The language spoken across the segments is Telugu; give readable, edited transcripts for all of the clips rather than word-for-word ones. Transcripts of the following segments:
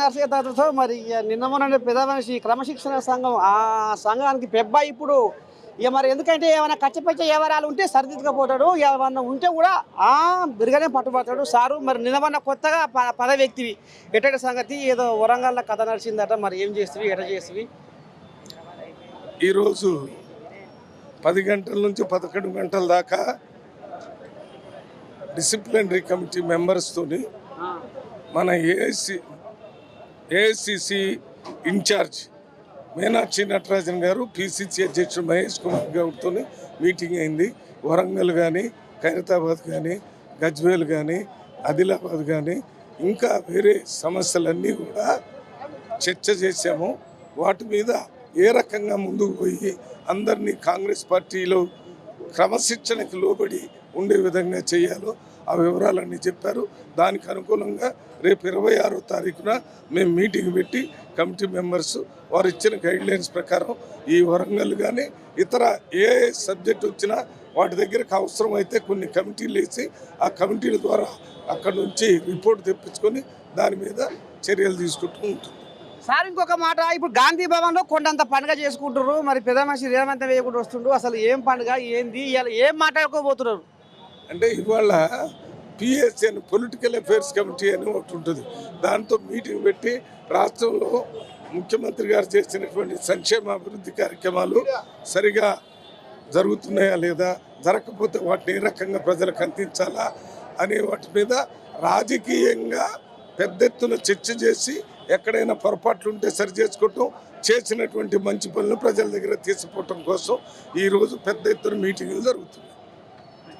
నర్సయ్యతో మరి నిన్న మొన్న పెద్ద మనిషి క్రమశిక్షణ సంఘం ఆ సంఘానికి పెబ్బ ఇప్పుడు ఇక మరి ఎందుకంటే ఏమైనా కచ్చపచ్చ వ్యవహారాలు ఉంటే సరిదిద్దుకపోతాడు, ఏమన్నా ఉంటే కూడా బిరుగానే పట్టుబడతాడు సారు. మరి నిన్న మొన్న కొత్తగా పద వ్యక్తివి ఎట్టటి సంగతి ఏదో వరంగల్లో కథ నడిచిందట, మరి ఏం చేస్తుంది ఎట చేస్తుంది? ఈరోజు 10 గంటల నుంచి 11 గంటల దాకా డిసిప్లినరీ కమిటీ మెంబర్స్తోని మన ఏఐసిసి ఇన్ఛార్జ్ మీనాక్షి నటరాజన్ గారు, పిసిసి అధ్యక్షుడు మహేష్ కుమార్ గారితో మీటింగ్ అయింది. వరంగల్ కానీ, ఖైరతాబాద్ కానీ, గజ్వేల్ కానీ, ఆదిలాబాద్ కానీ ఇంకా వేరే సమస్యలన్నీ కూడా చర్చ చేశాము. వాటి మీద ఏ రకంగా ముందుకు పోయి అందరినీ కాంగ్రెస్ పార్టీలో క్రమశిక్షణకు లోబడి ఉండే విధంగా చేయాలో ఆ వివరాలన్నీ చెప్పారు. దానికి అనుకూలంగా రేపు 26వ తారీఖున మేము మీటింగ్ పెట్టి కమిటీ మెంబర్స్ వారు ఇచ్చిన గైడ్లైన్స్ ప్రకారం ఈ వరంగల్ కానీ ఇతర ఏ సబ్జెక్ట్ వచ్చినా వాటి దగ్గరకు అవసరమైతే కొన్ని కమిటీలు వేసి ఆ కమిటీల ద్వారా అక్కడ నుంచి రిపోర్ట్ తెప్పించుకొని దాని మీద చర్యలు తీసుకుంటూ ఉంటుంది. సార్ ఇంకొక మాట, ఇప్పుడు గాంధీ భవన్లో కొండంత పండుగ చేసుకుంటారు, మరి పెద్ద మనిషి రేవంత్ వేయకుండా వస్తుండ్రు, అసలు ఏం పండుగ ఏంది, ఇవాళ ఏం మాట్లాడుకోబోతున్నారు అంటే ఇవాళ పిఎస్సి అని పొలిటికల్ అఫైర్స్ కమిటీ అని ఒకటి ఉంటుంది. దాంతో మీటింగ్ పెట్టి రాష్ట్రంలో ముఖ్యమంత్రి గారు చేసినటువంటి సంక్షేమ అభివృద్ధి కార్యక్రమాలు సరిగా జరుగుతున్నాయా లేదా, జరగకపోతే వాటిని ఏ రకంగా ప్రజలకు అందించాలా అనే వాటి మీద రాజకీయంగా పెద్ద ఎత్తున చర్చ చేసి ఎక్కడైనా పొరపాట్లు ఉంటే సరి చేసుకోవటం, చేసినటువంటి మంచి పనులు ప్రజల దగ్గర తీసుకుపోవటం కోసం ఈరోజు పెద్ద ఎత్తున మీటింగులు జరుగుతున్నాయి.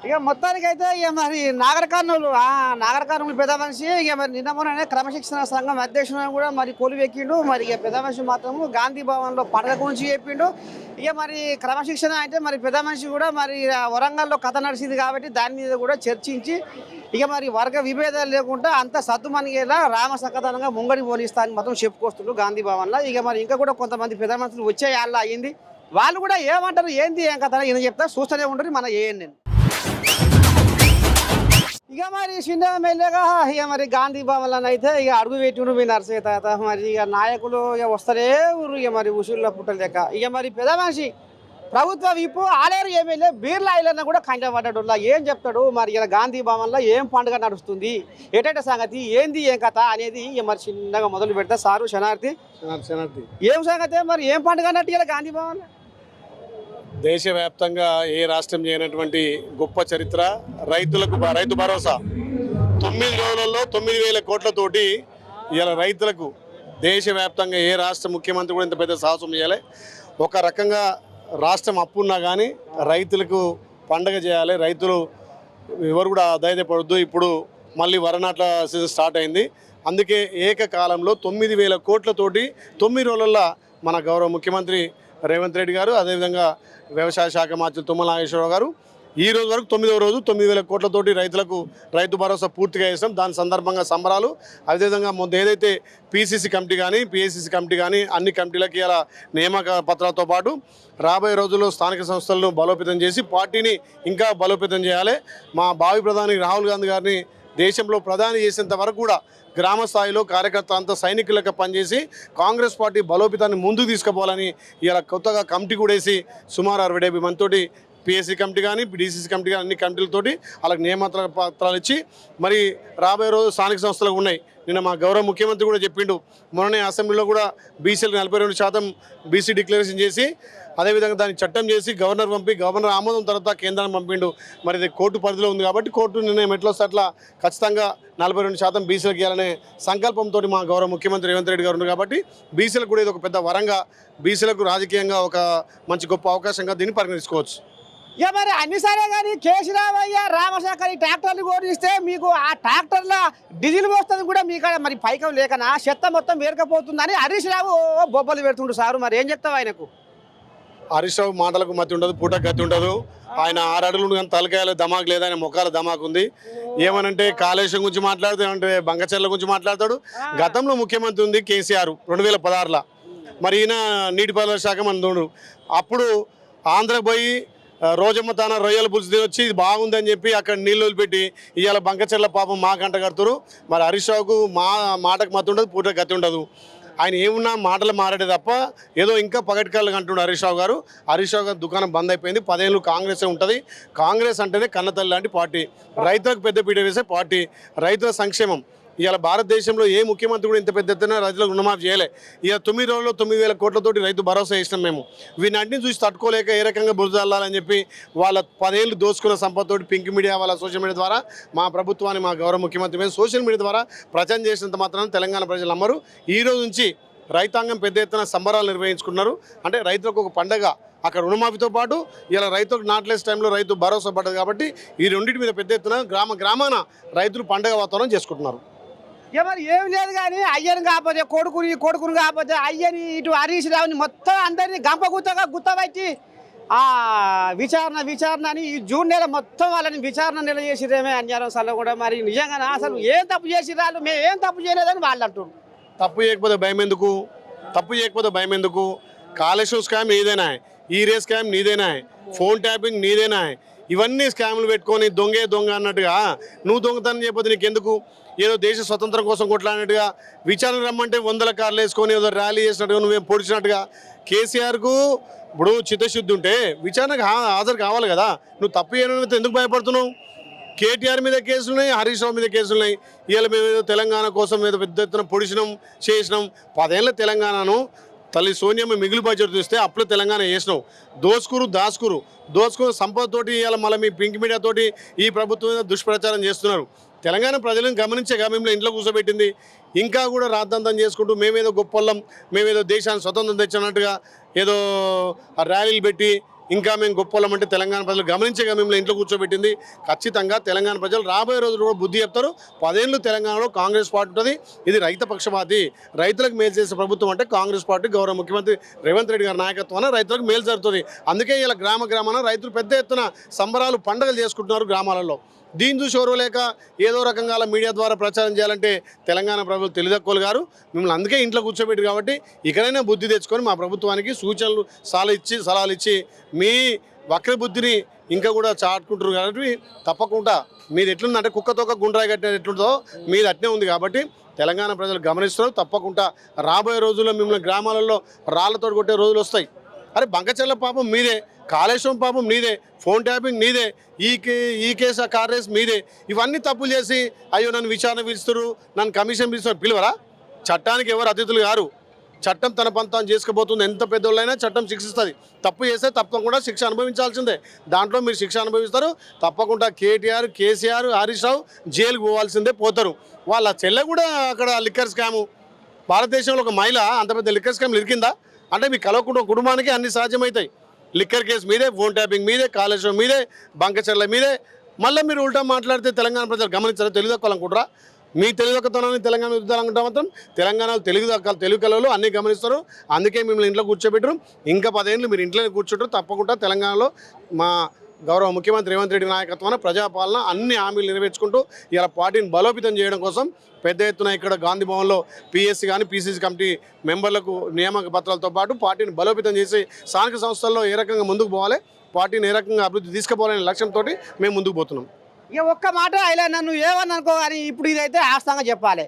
ఇక మొత్తానికి అయితే ఇక మరి నాగర్ కర్నూలు పెద్ద మనిషి ఇక మరి నిన్న మొన్న క్రమశిక్షణ సంఘం అధ్యక్షుడు కూడా మరి కొలువెక్కిండు. మరి ఇక పెద్ద మనిషి మాత్రము గాంధీ భవన్లో పండుగ గురించి చెప్పిండు. ఇక మరి క్రమశిక్షణ అంటే మరి పెద్ద మనిషి కూడా మరి వరంగల్లో కథ నడిచింది కాబట్టి దాని మీద కూడా చర్చించి ఇక మరి వర్గ విభేదాలు లేకుండా అంత సద్దుమనిగేలా రామ సకథనంగా ముంగడి పోనిస్తానని మాత్రం చెప్పుకొస్తుండ్రు గాంధీ భవన్లో. ఇక మరి ఇంకా కూడా కొంతమంది పెద్ద మనుషులు వచ్చే వాళ్ళ అయ్యింది, వాళ్ళు కూడా ఏమంటారు ఏంది ఏం కథ ఈయన చెప్తారు, చూస్తూనే ఉంటారు మన ఏఎన్ఎన్. ఇక మరి చిన్న ఎమ్మెల్యేగా ఇక మరి గాంధీ భవన్లో అయితే ఇక అడుగు పెట్టిండ్రు మీ నర్సయ్య తాత. మరి ఇక నాయకులు ఇక వస్తారే ఊరు ఇక మరి ఉసుళ్ళ పుట్టలు లెక్క. ఇక మరి పెద్ద మనిషి ప్రభుత్వ విప్పు ఆలేరు ఎమ్మెల్యే బీర్లా ఐలన్న కూడా కంటపడ్డాడు. ఏం చెప్తాడు మరి ఇలా గాంధీ భవన్లో ఏం పండుగ నడుస్తుంది, ఎటట సంగతి ఏంది ఏం కథ అనేది ఇక మరి చిన్నగా మొదలు పెడతా. సారు శనార్థి ఏం సంగతి, మరి ఏం పండుగ అన్నట్టు ఇలా గాంధీ భవన్లో? దేశవ్యాప్తంగా ఏ రాష్ట్రం చేయనటువంటి గొప్ప చరిత్ర రైతు భరోసా. 9 రోజులలో 9,000 కోట్లతోటి ఇలా రైతులకు దేశవ్యాప్తంగా ఏ రాష్ట్ర ముఖ్యమంత్రి కూడా ఇంత పెద్ద సాహసం చేయాలి. ఒక రకంగా రాష్ట్రం అప్పున్నా కానీ రైతులకు పండగ చేయాలి, రైతులు ఎవరు కూడా ధైర్యపడద్దు. ఇప్పుడు మళ్ళీ వరనాట్ల సీజన్ స్టార్ట్ అయింది. అందుకే ఏకకాలంలో 9,000 కోట్లతోటి 9 రోజుల్లో మన గౌరవ ముఖ్యమంత్రి రేవంత్ రెడ్డి గారు, అదేవిధంగా వ్యవసాయ శాఖ మంత్రి తుమ్మల నాగేశ్వరరావు గారు ఈ రోజు వరకు 9వ రోజు 9,000 కోట్లతోటి రైతులకు రైతు భరోసా పూర్తిగా చేస్తాం. దాని సందర్భంగా సంబరాలు. అదేవిధంగా ముందు ఏదైతే పిసిసి కమిటీ కానీ పిఎస్సిసి కమిటీ కానీ అన్ని కమిటీలకి ఇలా నియామక పత్రాలతో పాటు రాబోయే రోజుల్లో స్థానిక సంస్థలను బలోపేతం చేసి పార్టీని ఇంకా బలోపేతం చేయాలి. మా భావి ప్రధాని రాహుల్ గాంధీ గారిని దేశంలో ప్రధాని చేసేంత వరకు కూడా గ్రామ స్థాయిలో కార్యకర్త అంతా సైనికులకు పనిచేసి కాంగ్రెస్ పార్టీ బలోపేతాన్ని ముందుకు తీసుకుపోవాలని ఇలా కొత్తగా కమిటీ కూడా వేసి సుమారు 60-70 మందితోటి పిఎస్సి కమిటీ కానీ డిసిసి కమిటీ కానీ అన్ని కమిటీలతోటి వాళ్ళకి నియామక పత్రాలు ఇచ్చి మరి రాబోయే రోజు స్థానిక సంస్థలకు ఉన్నాయి. నిన్న మా గౌరవ ముఖ్యమంత్రి కూడా చెప్పిండు, మొన్ననే అసెంబ్లీలో కూడా బీసీలకు 42% బీసీ డిక్లరేషన్ చేసి అదేవిధంగా దాన్ని చట్టం చేసి గవర్నర్ పంపి గవర్నర్ ఆమోదం తర్వాత కేంద్రాన్ని పంపిండు. మరి ఇది కోర్టు పరిధిలో ఉంది కాబట్టి కోర్టు నిర్ణయం ఎట్లా వస్తే అట్లా ఖచ్చితంగా 42% బీసీలకు ఇవ్వాలనే సంకల్పంతో మా గౌరవ ముఖ్యమంత్రి రేవంత్ రెడ్డి గారు ఉన్నారు కాబట్టి బీసీలకు కూడా ఇది ఒక పెద్ద వరంగా, బీసీలకు రాజకీయంగా ఒక మంచి గొప్ప అవకాశంగా దీన్ని పరిగణించుకోవచ్చు. ఇక మరి అన్ని సరే కానీ కేసీరావయ్య రామశేఖర్ ఈ ట్రాక్టర్లు కోరిస్తే మీకు ఆ ట్రాక్టర్ల డీజిల్ వస్తుంది కూడా మీకు మరి పైకం లేకనా చెత్త మొత్తం వేరకపోతుందని హరీష్ రావు బొబ్బలు పెడుతుండ్రు సారు. మరి ఏం చెప్తావు ఆయనకు? హరీష్ రావు మాటలకు మతి ఉండదు, పూట గతి ఉండదు. ఆయన 6 అడుగులు కానీ తలకాయలు ధమాకు లేదు, ఆయన ముఖాల ధమాకు ఉంది. ఏమనంటే కాళేశ్వరం గురించి మాట్లాడుతూ అంటే బంగచెర్ల గురించి మాట్లాడతాడు. గతంలో ముఖ్యమంత్రి ఉంది కేసీఆర్ 2016లో, మరి ఈయన నీటిపారుదల శాఖ మంత్రుడు. అప్పుడు ఆంధ్రకు పోయి రోజమ్మ తాన రొయ్యల పులుసు తినొచ్చి ఇది బాగుందని చెప్పి అక్కడ నీళ్ళు వదిలిపెట్టి ఇవాళ బంకచెర్ల పాపం మా కంట కడుతురు. మరి హరీష్ రావుకు మాటకు మత్తు ఉండదు, పూట గతి ఉండదు. ఆయన ఏమున్నా మాటలు మారాడే తప్ప ఏదో ఇంకా పగటికాళ్ళు అంటున్నాడు హరీష్ రావు గారు. హరీష్ రావు గారు దుకాణం బంద్ అయిపోయింది. 10 ఏళ్ళు కాంగ్రెసే ఉంటుంది. కాంగ్రెస్ అంటేనే కన్నతల్లి లాంటి పార్టీ, రైతులకు పెద్దపీట వేసే పార్టీ, రైతుల సంక్షేమం. ఇవాళ భారతదేశంలో ఏ ముఖ్యమంత్రి కూడా ఇంత పెద్ద ఎత్తున రైతులకు రుణమాఫీ చేయలే. ఇక 9 రోజుల్లో 9,000 కోట్లతోటి రైతు భరోసా ఇచ్చినాం మేము. వీటన్నింటిని చూసి తట్టుకోలేక ఏ రకంగా బురదల్లాలని చెప్పి వాళ్ళ 10 ఏళ్ళు దోచుకున్న సంపదతోటి పింక్ మీడియా వాళ్ళ సోషల్ మీడియా ద్వారా మా ప్రభుత్వాన్ని, మా గౌరవ ముఖ్యమంత్రి మీద సోషల్ మీడియా ద్వారా ప్రచారం చేసినంత మాత్రాన తెలంగాణ ప్రజలు నమ్మరు. ఈ రోజు నుంచి రైతాంగం పెద్ద ఎత్తున సంబరాలు నిర్వహించుకున్నారు. అంటే రైతులకు ఒక పండగ. అక్కడ రుణమాఫీతో పాటు ఇలా రైతులకు నాట్లేస్ టైంలో రైతు భరోసా పడ్డది. కాబట్టి ఈ రెండింటి మీద పెద్ద ఎత్తున గ్రామాన రైతులు పండగ వాతావరణం చేసుకుంటున్నారు. మరి ఏం లేదు కానీ అయ్యని కాకపోతే కొడుకుని కాకపోతే అయ్యని ఇటు హరీష్ రావుని మొత్తం అందరినీ గుత్తబట్టి విచారణ అని ఈ జూన్ నెల మొత్తం వాళ్ళని విచారణ నెల చేసిరేమే అన్యారం సల్ల కూడా. మరి నిజంగా అసలు ఏం తప్పు చేసిరాళ్ళు, మేము ఏం తప్పు చేయలేదని వాళ్ళు అంటారు. తప్పు చేయకపోతే భయం ఎందుకు? కాళేశ్వరం స్కామ్ నీదేనా, ఈ రే స్కామ్ నీదేనా, ఫోన్ ట్యాపింగ్ నీదేనా, ఇవన్నీ స్కామ్లు పెట్టుకొని దొంగ అన్నట్టుగా నువ్వు దొంగతనం చేయకపోతే నీకెందుకు? ఏదో దేశ స్వతంత్రం కోసం కొట్లాడినట్టుగా విచారణ రమ్మంటే 100 కార్లు వేసుకొని ఏదో ర్యాలీ చేసినట్టుగా నువ్వేం పొడిచినట్టుగా. కేసీఆర్కు ఇప్పుడు చిత్తశుద్ధి ఉంటే విచారణకు హాజరు కావాలి కదా. నువ్వు తప్పు చేయడం ఎందుకు భయపడుతున్నావు? కేటీఆర్ మీద కేసులున్నాయి, హరీష్ రావు మీద కేసులున్నాయి. ఇవాళ మేము ఏదో తెలంగాణ కోసం ఏదో పెద్ద ఎత్తున పొడిచినాం చేసినాం. 10 ఏళ్ళ తెలంగాణను తల్లి సోనియమ్మ మిగులు బడ్జెట్ చూస్తే అప్పుడు తెలంగాణ చేసినావు. దోచుకురు సంపదతోటి ఇవాళ మళ్ళీ మీ పింక్ మీడియాతోటి ఈ ప్రభుత్వం మీద దుష్ప్రచారం చేస్తున్నారు. తెలంగాణ ప్రజలను గమనించే గమ్యంలో ఇంట్లో కూర్చోబెట్టింది. ఇంకా కూడా రాద్ధాంతం చేసుకుంటూ మేమేదో గొప్పలం, మేమేదో దేశాన్ని స్వతంత్రం తెచ్చినట్టుగా ఏదో ర్యాలీలు పెట్టి ఇంకా మేము గొప్పలం అంటే తెలంగాణ ప్రజలు గమనించే గమ్యంలో ఇంట్లో కూర్చోబెట్టింది. ఖచ్చితంగా తెలంగాణ ప్రజలు రాబోయే రోజులు కూడా బుద్ధి చెప్తారు. 10 ఏళ్ళు తెలంగాణలో కాంగ్రెస్ పార్టీ ఉంటుంది. ఇది రైతు పక్షపాతి, రైతులకు మేలు చేసే ప్రభుత్వం అంటే కాంగ్రెస్ పార్టీ, గౌరవ ముఖ్యమంత్రి రేవంత్ రెడ్డి గారి నాయకత్వాన రైతులకు మేలు జరుగుతుంది. అందుకే ఇలా గ్రామాన రైతులు పెద్ద ఎత్తున సంబరాలు పండుగలు చేసుకుంటున్నారు గ్రామాలలో. దీన్ని చూసి ఓర్వలేక ఏదో రకంగా మీడియా ద్వారా ప్రచారం చేయాలంటే తెలంగాణ ప్రభుత్వం తెలివితక్కువలు గారు. మిమ్మల్ని అందుకే ఇంట్లో కూర్చోబెట్టారు. కాబట్టి ఇకనైనా బుద్ధి తెచ్చుకొని మా ప్రభుత్వానికి సూచనలు సలహాలు ఇచ్చి మీ వక్ర బుద్ధిని ఇంకా కూడా చాటుకుంటారు. కాబట్టి తప్పకుండా మీది ఎట్లుందంటే కుక్కతోక గుండ్రాయి కట్టిన ఎట్లుంటుందో మీది అట్నే ఉంది. కాబట్టి తెలంగాణ ప్రజలు గమనిస్తారు. తప్పకుండా రాబోయే రోజుల్లో మిమ్మల్ని గ్రామాలలో రాళ్లతో కొట్టే రోజులు వస్తాయి. అరే బంకచెర్ల పాపం మీదే, కాళేశ్వరం పాపం నీదే, ఫోన్ ట్యాపింగ్ నీదే, ఈ కేసు ఆ కార్ రేస్ మీదే. ఇవన్నీ తప్పులు చేసి అయ్యో నన్ను విచారణ పిలుస్తారు, నన్ను కమిషన్ పిలుస్తారు. పిలువరా? చట్టానికి ఎవరు అతిథులు గారు. చట్టం తన పంతం చేసుకుపోతుంది. ఎంత పెద్దోళ్ళైనా చట్టం శిక్షిస్తుంది. తప్పు చేస్తే తప్పకుండా శిక్ష అనుభవించాల్సిందే. దాంట్లో మీరు శిక్ష అనుభవిస్తారు. తప్పకుండా కేటీఆర్, కేసీఆర్, హరీష్ రావు జైలుకు పోవాల్సిందే, పోతారు. వాళ్ళ చెల్లె కూడా అక్కడ లిక్కర్ స్కాము. భారతదేశంలో ఒక మహిళ అంత పెద్ద లిక్కర్ స్కామ్ ఇరికిందా అంటే మీకు కలవకుండా కుటుంబానికి అన్ని సాధ్యమవుతాయి. లిక్కర్ కేసు మీదే, ఫోన్ ట్యాపింగ్ మీదే, కాళేశ్వరం మీదే, బంకచెర్ల మీదే. మళ్ళీ మీరు ఉల్టా మాట్లాడితే తెలంగాణ ప్రజలు గమనించారు. తెలివితక్కువనుకుంటారా? మీ తెలివితక్కువతనాన్ని తెలంగాణ యుద్ధాలనుకుంటా మాత్రం తెలంగాణలో తెలుగు కళలు అన్నీ గమనిస్తారు. అందుకే మిమ్మల్ని ఇంట్లో కూర్చోబెట్టరు. ఇంకా 10 ఏళ్ళు మీరు ఇంట్లోనే కూర్చుంటారు. తప్పకుండా తెలంగాణలో మా గౌరవ ముఖ్యమంత్రి రేవంత్ రెడ్డి నాయకత్వాన ప్రజాపాలన అన్ని హామీలు నెరవేర్చుకుంటూ ఇలా పార్టీని బలోపేతం చేయడం కోసం పెద్ద ఎత్తున ఇక్కడ గాంధీ భవన్లో పిఎస్సి కానీ పీసీసీ కమిటీ మెంబర్లకు నియామక పత్రాలతో పాటు పార్టీని బలోపేతం చేసి స్థానిక సంస్థల్లో ఏ రకంగా ముందుకు పోవాలి, పార్టీని ఏ రకంగా అభివృద్ధి తీసుకుపోవాలనే లక్ష్యంతో మేము ముందుకు పోతున్నాం. ఇక ఒక్క మాట అయినా నన్ను ఏమని అనుకో కానీ ఇప్పుడు ఇదైతే ఆస్తంగా చెప్పాలి.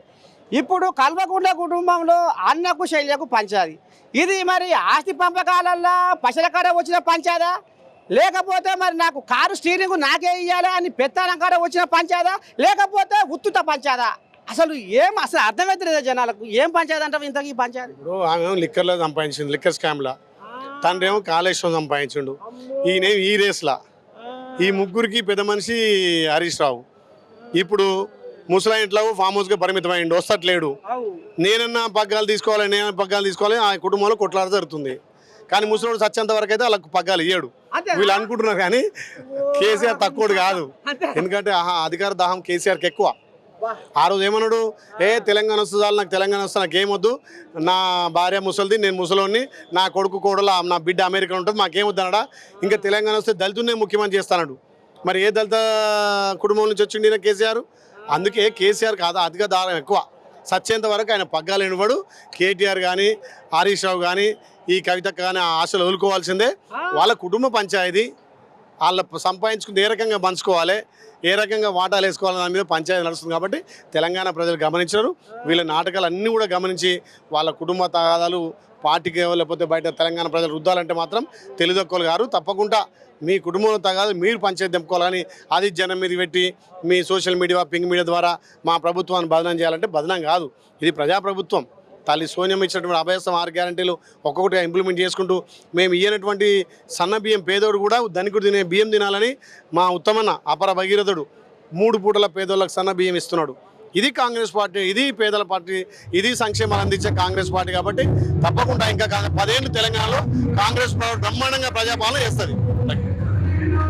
ఇప్పుడు కల్వకుంట్ల కుటుంబంలో అన్నకు శైలికు పంచాది. ఇది మరి ఆస్తి పంపకాలల్లో పశల కాడ వచ్చిన పంచాదా, లేకపోతే మరి నాకు కారు స్టీరింగ్ నాకే ఇవ్వాలి అని పెత్తనం కాడ వచ్చిన పంచాదా, లేకపోతే ఉత్తుత పంచాదా? అసలు అర్థమవుతుంది జనాలకు. ఏం పంచాయతీ అంటారు ఇంతకీ పంచాయతీ? ఇప్పుడు ఆమె లిక్కర్లో సంపాదించింది, లిక్కర్ స్కామ్లా. తండ్రేమో కాళేశ్వరం సంపాదించిండు, ఈయనేమో ఈ రేస్లా. ఈ ముగ్గురికి పెద్ద మనిషి హరీష్ రావు. ఇప్పుడు ముసలా ఇంట్లో ఫామ్ హౌస్గా పరిమితమైండు, వస్తట్లేడు. నేనన్నా పగ్గాలు తీసుకోవాలి, ఆ కుటుంబంలో కొట్లాట జరుగుతుంది. కానీ ముసలోడు సచ్చేంత వరకు అయితే వాళ్ళకు పగ్గాలు ఇయ్యాడు. వీళ్ళు అనుకుంటున్నారు కానీ కేసీఆర్ తక్కువడు కాదు. ఎందుకంటే అధికార దాహం కేసీఆర్కి ఎక్కువ. ఆ రోజు ఏమన్నాడు, తెలంగాణ వస్తుంది, నాకు తెలంగాణ వస్తుంది, నాకేమొద్దు, నా భార్య ముసలిది, నేను ముసలోని, నా కొడుకు కోడల నా బిడ్డ అమెరికా ఉంటుంది, మాకేమొద్దు అన్నాడా. ఇంకా తెలంగాణ వస్తే దళితున్నే ముఖ్యమంత్రి చేస్తాడు. మరి ఏ దళిత కుటుంబం నుంచి వచ్చిండి కేసీఆర్? అందుకే కేసీఆర్ కాదు అధిక దారం ఎక్కువ. సచ్చేంత వరకు ఆయన పగ్గాలు ఎనుబడు. కేటీఆర్ కానీ హరీష్ రావు కానీ ఈ కవిత కానీ ఆశలు వదులుకోవాల్సిందే. వాళ్ళ కుటుంబ పంచాయతీ వాళ్ళ సంపాదించుకుని ఏ రకంగా పంచుకోవాలి, ఏ రకంగా వాటాలు వేసుకోవాలని దాని మీద పంచాయతీ నడుస్తుంది. కాబట్టి తెలంగాణ ప్రజలు గమనించారు. వీళ్ళ నాటకాలు అన్నీ కూడా గమనించి వాళ్ళ కుటుంబ తగాదాలు పార్టీకి లేకపోతే బయట తెలంగాణ ప్రజలు రుద్దాలంటే మాత్రం తెలియదక్కువలు గారు. తప్పకుండా మీ కుటుంబంలో తగాదు మీరు పంచాయతీ తెంపుకోవాలని అది జనం మీద పెట్టి మీ సోషల్ మీడియా పింక్ మీడియా ద్వారా మా ప్రభుత్వాన్ని బదనం చేయాలంటే బదనం కాదు. ఇది ప్రజాప్రభుత్వం. తల్లి సోనియమ్మ ఇచ్చినటువంటి అభయస్థం 6 గ్యారంటీలు ఒక్కొక్కటిగా ఇంప్లిమెంట్ చేసుకుంటూ మేము ఇయ్యనటువంటి సన్న బియ్యం పేదోడు కూడా ధనికుడు తినే బియ్యం తినాలని మా ఉత్తమన్న అపర భగీరథుడు 3 పూటల పేదోళ్ళకి సన్న బియ్యం ఇస్తున్నాడు. ఇది కాంగ్రెస్ పార్టీ, ఇది పేదల పార్టీ, ఇది సంక్షేమాలు అందించే కాంగ్రెస్ పార్టీ. కాబట్టి తప్పకుండా ఇంకా 10 ఏళ్ళు తెలంగాణలో కాంగ్రెస్ బ్రహ్మాండంగా ప్రజాపాలన చేస్తుంది.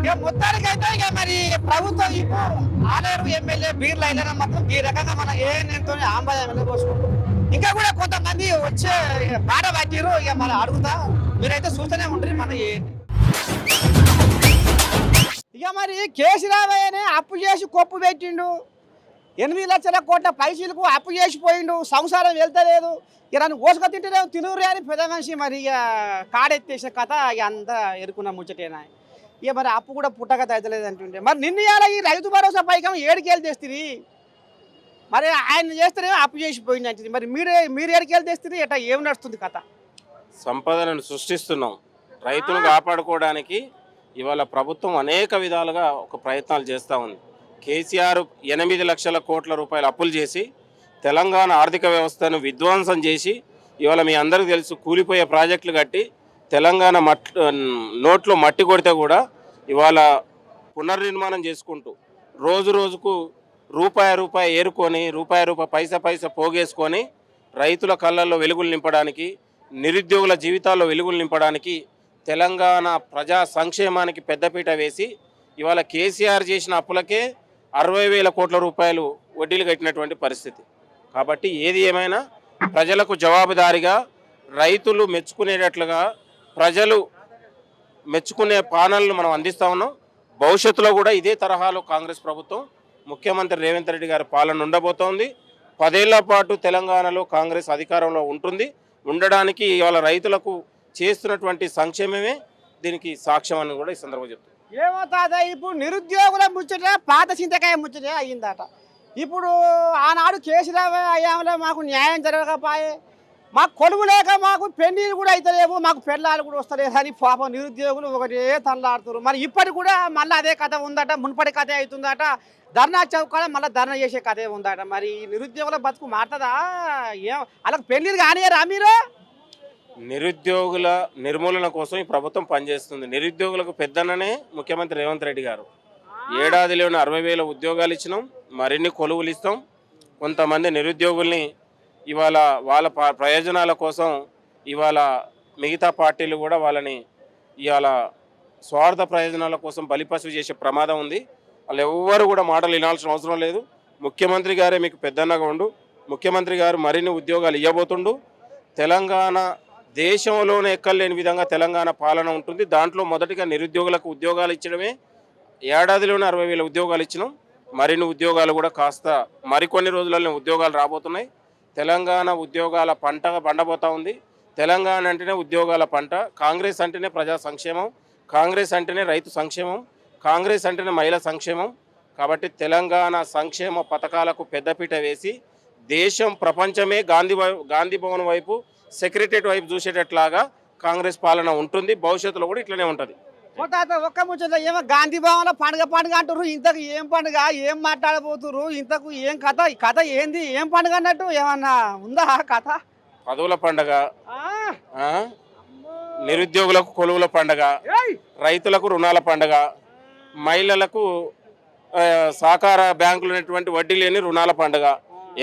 ఇక మొత్తానికైతే ఇక మరి ప్రభుత్వం ఇప్పుడు ఆలేరు ఎమ్మెల్యే బీర్లు అయినా మాత్రం ఈ రకంగా మన ఏఎన్ఎంతో ఆంబాయి ఎమ్మెల్యే పోసుకుంటాం. ఇంకా కూడా కొంతమంది వచ్చే పాట పట్టిరు. ఇక మనం అడుగుతా, మీరైతే చూస్తూనే ఉంటారు మన ఏఎన్ఎం. ఇక మరి కేసీరావయ్యనే అప్పు చేసి కొప్పు పెట్టిండు. 8 లక్షల కోట్ల పైసలకు అప్పు చేసిపోయిండు. సంసారం వెళ్తలేదు. ఇక నన్ను ఓసుక తింటేనే తినురే అని పెద్ద మనిషి మరి ఇక కాడెత్తేసే కథ ఇక అంతా ఎరుకున్న ముచ్చటేనా. ఇక మరి అప్పు కూడా పుట్టక తగ్గలేదు అంటుంటే మరి నిన్న ఇవాళ ఈ రైతు భరోసా పైకం 7 కేలు తెస్తుంది. మరి ఆయన చేస్తేనే అప్పు చేసిపోయింది అంటుంది. మరి మీరు 7 కేలు తెస్తుంది ఎట్లా ఏం నడుస్తుంది కథ? సంపదను సృష్టిస్తున్నాం. రైతులు కాపాడుకోవడానికి ఇవాళ ప్రభుత్వం అనేక విధాలుగా ఒక ప్రయత్నాలు చేస్తూ ఉంది. కేసీఆర్ 8 లక్షల కోట్ల రూపాయలు అప్పులు చేసి తెలంగాణ ఆర్థిక వ్యవస్థను విధ్వంసం చేసి ఇవాళ మీ అందరికీ తెలుసు కూలిపోయే ప్రాజెక్టులు కట్టి తెలంగాణ నోట్లో మట్టి కొడితే కూడా ఇవాళ పునర్నిర్మాణం చేసుకుంటూ రోజు రోజుకు రూపాయి ఏరుకొని రూపాయి పైసా పోగేసుకొని రైతుల కళ్ళల్లో వెలుగులు నింపడానికి, నిరుద్యోగుల జీవితాల్లో వెలుగులు నింపడానికి, తెలంగాణ ప్రజా సంక్షేమానికి పెద్దపీట వేసి ఇవాళ కేసీఆర్ చేసిన అప్పులకే 60,000 కోట్ల రూపాయలు వడ్డీలు కట్టినటువంటి పరిస్థితి. కాబట్టి ఏది ఏమైనా ప్రజలకు జవాబుదారీగా, రైతులు మెచ్చుకునేటట్లుగా, ప్రజలు మెచ్చుకునే పాలనలు మనం అందిస్తూ ఉన్నాం. భవిష్యత్తులో కూడా ఇదే తరహాలో కాంగ్రెస్ ప్రభుత్వం ముఖ్యమంత్రి రేవంత్ రెడ్డి గారి పాలన ఉండబోతోంది. 10 ఏళ్ల పాటు తెలంగాణలో కాంగ్రెస్ అధికారంలో ఉంటుంది. ఉండడానికి ఇవాళ రైతులకు చేస్తున్నటువంటి సంక్షేమమే దీనికి సాక్ష్యం అని కూడా ఈ సందర్భంగా చెప్తాను. ఏమో తాత, ఇప్పుడు నిరుద్యోగుల ముచ్చట పాత చింతకాయ ముచ్చట అయ్యిందట. ఇప్పుడు ఆనాడు కేసీరావు అయ్యాంలో మాకు న్యాయం జరగకపోయే, మాకు కొలువు లేక మాకు పెళ్లిళ్ళు కూడా అవుతలేవు, మాకు పెళ్ళాలు కూడా వస్తలేదు అని పాపం నిరుద్యోగులు ఒకటే తనలాడుతున్నారు. మరి ఇప్పటికి కూడా మళ్ళీ అదే కథ ఉందట, మునుపటి కథ అవుతుందట. ధర్నా చౌక్ కూడా మళ్ళీ ధర్నా చేసే కథే ఉందట. మరి నిరుద్యోగుల బతుకు మారుతుందా? ఏం వాళ్ళకి పెళ్లిళ్ళు కానియరా మీరు? నిరుద్యోగుల నిర్మూలన కోసం ఈ ప్రభుత్వం పనిచేస్తుంది. నిరుద్యోగులకు పెద్దననే ముఖ్యమంత్రి రేవంత్ రెడ్డి గారు ఏడాదిలోనే 60,000 ఉద్యోగాలు ఇచ్చినాం, మరిన్ని కొలువులు ఇస్తాం. కొంతమంది నిరుద్యోగుల్ని ఇవాళ వాళ్ళ ప్రయోజనాల కోసం ఇవాళ మిగతా పార్టీలు కూడా వాళ్ళని ఇవాళ స్వార్థ ప్రయోజనాల కోసం బలిపశువు చేసే ప్రమాదం ఉంది. వాళ్ళు ఎవ్వరు కూడా మాటలు వినాల్సిన అవసరం లేదు. ముఖ్యమంత్రి గారే మీకు పెద్దన్నగా ఉండు. ముఖ్యమంత్రి గారు మరిన్ని ఉద్యోగాలు ఇవ్వబోతుండు. తెలంగాణ దేశంలోనే ఎక్కలేని విధంగా తెలంగాణ పాలన ఉంటుంది. దాంట్లో మొదటిగా నిరుద్యోగులకు ఉద్యోగాలు ఇచ్చడమే. ఏడాదిలోనే 60,000 ఉద్యోగాలు ఇచ్చినాం. మరిన్ని ఉద్యోగాలు కూడా కాస్త మరికొన్ని రోజులలో ఉద్యోగాలు రాబోతున్నాయి. తెలంగాణ ఉద్యోగాల పంటగా పండబోతూ ఉంది. తెలంగాణ అంటేనే ఉద్యోగాల పంట. కాంగ్రెస్ అంటేనే ప్రజా సంక్షేమం, కాంగ్రెస్ అంటేనే రైతు సంక్షేమం, కాంగ్రెస్ అంటేనే మహిళా సంక్షేమం. కాబట్టి తెలంగాణ సంక్షేమ పథకాలకు పెద్దపీట వేసి దేశం ప్రపంచమే గాంధీ భవన్ వైపు, సెక్రటరియట్ వైపు చూసేటట్లాగా కాంగ్రెస్ పాలన ఉంటుంది. భవిష్యత్తులో కూడా ఇట్లనే ఉంటుంది. ఒక్క ముచ్చట ఏమో గాంధీ భవన్లో పండుగ అంటారు. ఇంతకు ఏం పండుగ, ఏం మాట్లాడబోతురు, ఇంతకు ఏం కథ, ఈ కథ ఏంది, ఏం పండుగ అన్నట్టు ఏమన్నా ఉందా కథ? పదవుల పండగ, నిరుద్యోగులకు కొలువుల పండగ, రైతులకు రుణాల పండగ, మహిళలకు సహకార బ్యాంకులు ఉన్నటువంటి వడ్డీ లేని రుణాల పండుగ.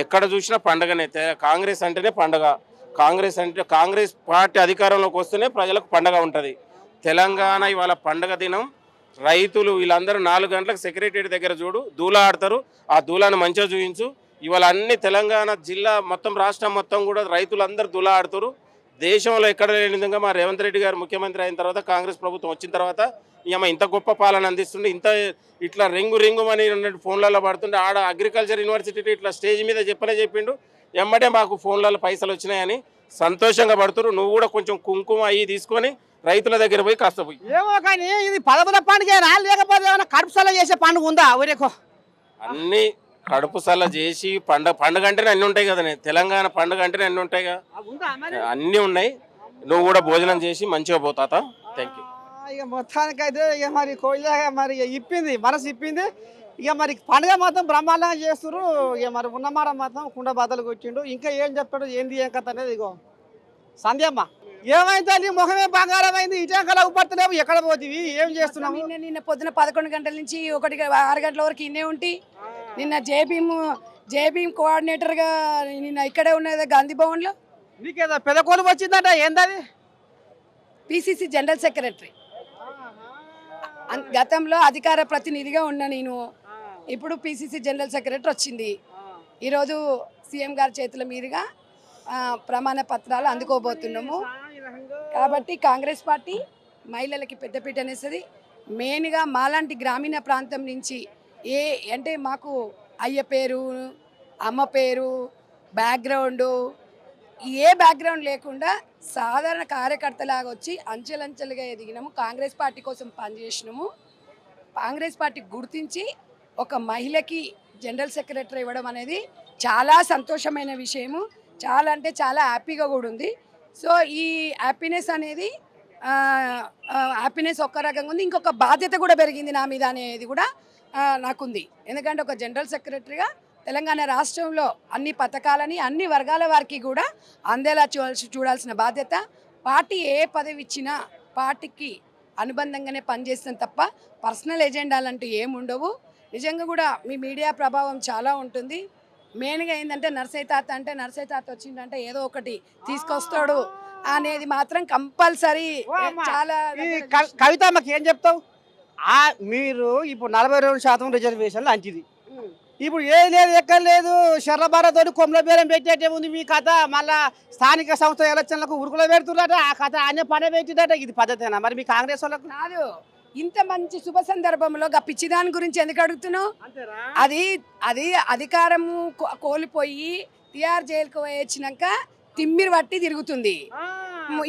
ఎక్కడ చూసినా పండగనే. కాంగ్రెస్ అంటేనే పండగ. కాంగ్రెస్ పార్టీ అధికారంలోకి వస్తేనే ప్రజలకు పండగ ఉంటుంది. తెలంగాణ ఇవాళ పండగ దినం. రైతులు వీళ్ళందరూ 4 గంటలకు సెక్రటరీ దగ్గర చూడు దూలా ఆడతారు. ఆ దూలాను మంచిగా చూపించు. ఇవాళ అన్ని తెలంగాణ జిల్లా మొత్తం రాష్ట్రం మొత్తం కూడా రైతులందరూ దూలా ఆడుతారు. దేశంలో ఎక్కడ లేని విధంగా మా రేవంత్ రెడ్డి గారు ముఖ్యమంత్రి అయిన తర్వాత, కాంగ్రెస్ ప్రభుత్వం వచ్చిన తర్వాత ఇంత గొప్ప పాలన అందిస్తుండే. ఇట్లా రింగు అని ఫోన్లలో పడుతుండే. ఆడ అగ్రికల్చర్ యూనివర్సిటీ ఇట్లా స్టేజ్ మీద చెప్పిండు. ఎమ్మటే మాకు ఫోన్లలో పైసలు వచ్చినాయని సంతోషంగా పడుతున్నారు. నువ్వు కూడా కొంచెం కుంకుమ అయ్యి తీసుకొని రైతుల దగ్గర పోయి కాస్త పోయి. ఏమో కానీ ఇది పదవుల పండుగ లేకపోతే ఏమైనా కడుపుసల చేసే పండుగ ఉందా ఊరేకో? అన్ని కడుపు సల్ల చేసి పండుగ అంటేనే అన్ని ఉంటాయి కదా, తెలంగాణ పండుగ అంటేనే అన్ని ఉంటాయి కదా, ఉందా మరి? అన్నీ ఉన్నాయి. నువ్వు కూడా భోజనం చేసి మంచిగా పో తాత. Thank you. ఇక మొత్తానికైతే ఇక మరి కోయిలాగా మరి ఇక ఇప్పింది, మనసు ఇప్పింది. ఇక మరి పండుగ మాత్రం బ్రహ్మాండంగా చేస్తున్నారు. ఇక మరి ఉన్నమాట మాత్రం కుండ బద్దలు కొట్టిండు. ఇంకా ఏం చెప్తాడు, ఏంది ఏం కథ అనేది ఇగో సంధ్యమ్మ. ఏమైతే నీ ముఖమే బంగారం అయింది, ఇటాకలు అవ్వబడతలేవు, ఎక్కడ పోతివి, ఏం చేస్తున్నావు? నిన్న పొద్దున 11 గంటల నుంచి 6 గంటల వరకు ఇన్నే ఉంటి. నిన్న జేబీఎం కోఆర్డినేటర్గా నిన్న ఇక్కడే ఉన్నది గాంధీ భవన్లో. నీకేదో పెద్ద కొలుపు వచ్చిందట, ఏందది? PCC general secretary. గతంలో అధికార ప్రతినిధిగా ఉన్నా నేను, ఇప్పుడు పిసిసి జనరల్ సెక్రటరీ వచ్చింది. ఈరోజు సీఎం గారి చేతుల మీదుగా ప్రమాణ పత్రాలు అందుకోబోతున్నాము. కాబట్టి కాంగ్రెస్ పార్టీ మహిళలకి పెద్దపీట అనేస్తుంది. మెయిన్గా మాలాంటి గ్రామీణ ప్రాంతం నుంచి అంటే మాకు అయ్య పేరు, అమ్మ పేరు, బ్యాక్గ్రౌండు ఏ బ్యాక్గ్రౌండ్ లేకుండా సాధారణ కార్యకర్తలాగా వచ్చి అంచెలంచెలుగా ఎదిగినాము. కాంగ్రెస్ పార్టీ కోసం పనిచేసినాము. కాంగ్రెస్ పార్టీ గుర్తించి ఒక మహిళకి జనరల్ సెక్రటరీ ఇవ్వడం అనేది చాలా సంతోషమైన విషయము. చాలా అంటే చాలా హ్యాపీగా కూడా ఉంది. సో ఈ హ్యాపీనెస్ అనేది హ్యాపీనెస్ ఒక్క రకంగా ఉంది, ఇంకొక బాధ్యత కూడా పెరిగింది నా మీద అనేది కూడా నాకుంది. ఎందుకంటే ఒక జనరల్ సెక్రటరీగా తెలంగాణ రాష్ట్రంలో అన్ని పథకాలని అన్ని వర్గాల వారికి కూడా అందేలా చూడాల్సిన బాధ్యత. పార్టీ ఏ పదవి ఇచ్చినా పార్టీకి అనుబంధంగానే పనిచేస్తాం తప్ప పర్సనల్ ఎజెండాలంటూ ఏముండవు. నిజంగా కూడా మీ మీడియా ప్రభావం చాలా ఉంటుంది. మెయిన్గా ఏంటంటే నర్సయ్య తాత అంటే నర్సయ్య తాత వచ్చిందంటే ఏదో ఒకటి తీసుకొస్తాడు అనేది మాత్రం కంపల్సరీ. చాలా కవితమ్మకి ఏం చెప్తావు? మీరు ఇప్పుడు 42% రిజర్వేషన్లు అంటిది, ఇప్పుడు ఏది లేదు ఎక్కడ లేదు, శర్రబారతోటి కొమ్మల బేరం పెట్టేటే ఉంది మీ కథ. మళ్ళా స్థానిక సంస్థ ఎలక్షన్లకు ఉరుకులో పెడుతున్నట, ఆ కథ అన్నీ పడబెట్టిదట. ఇది పద్ధతేనా మరి మీ కాంగ్రెస్ వాళ్ళకు? కాదు, ఇంత మంచి శుభ సందర్భంలో పిచ్చిదాని గురించి ఎందుకు అడుగుతున్నావు? అది అధికారము కోల్పోయి తిహార్ జైలుకు వచ్చినాక తిమ్మిరి పట్టి తిరుగుతుంది.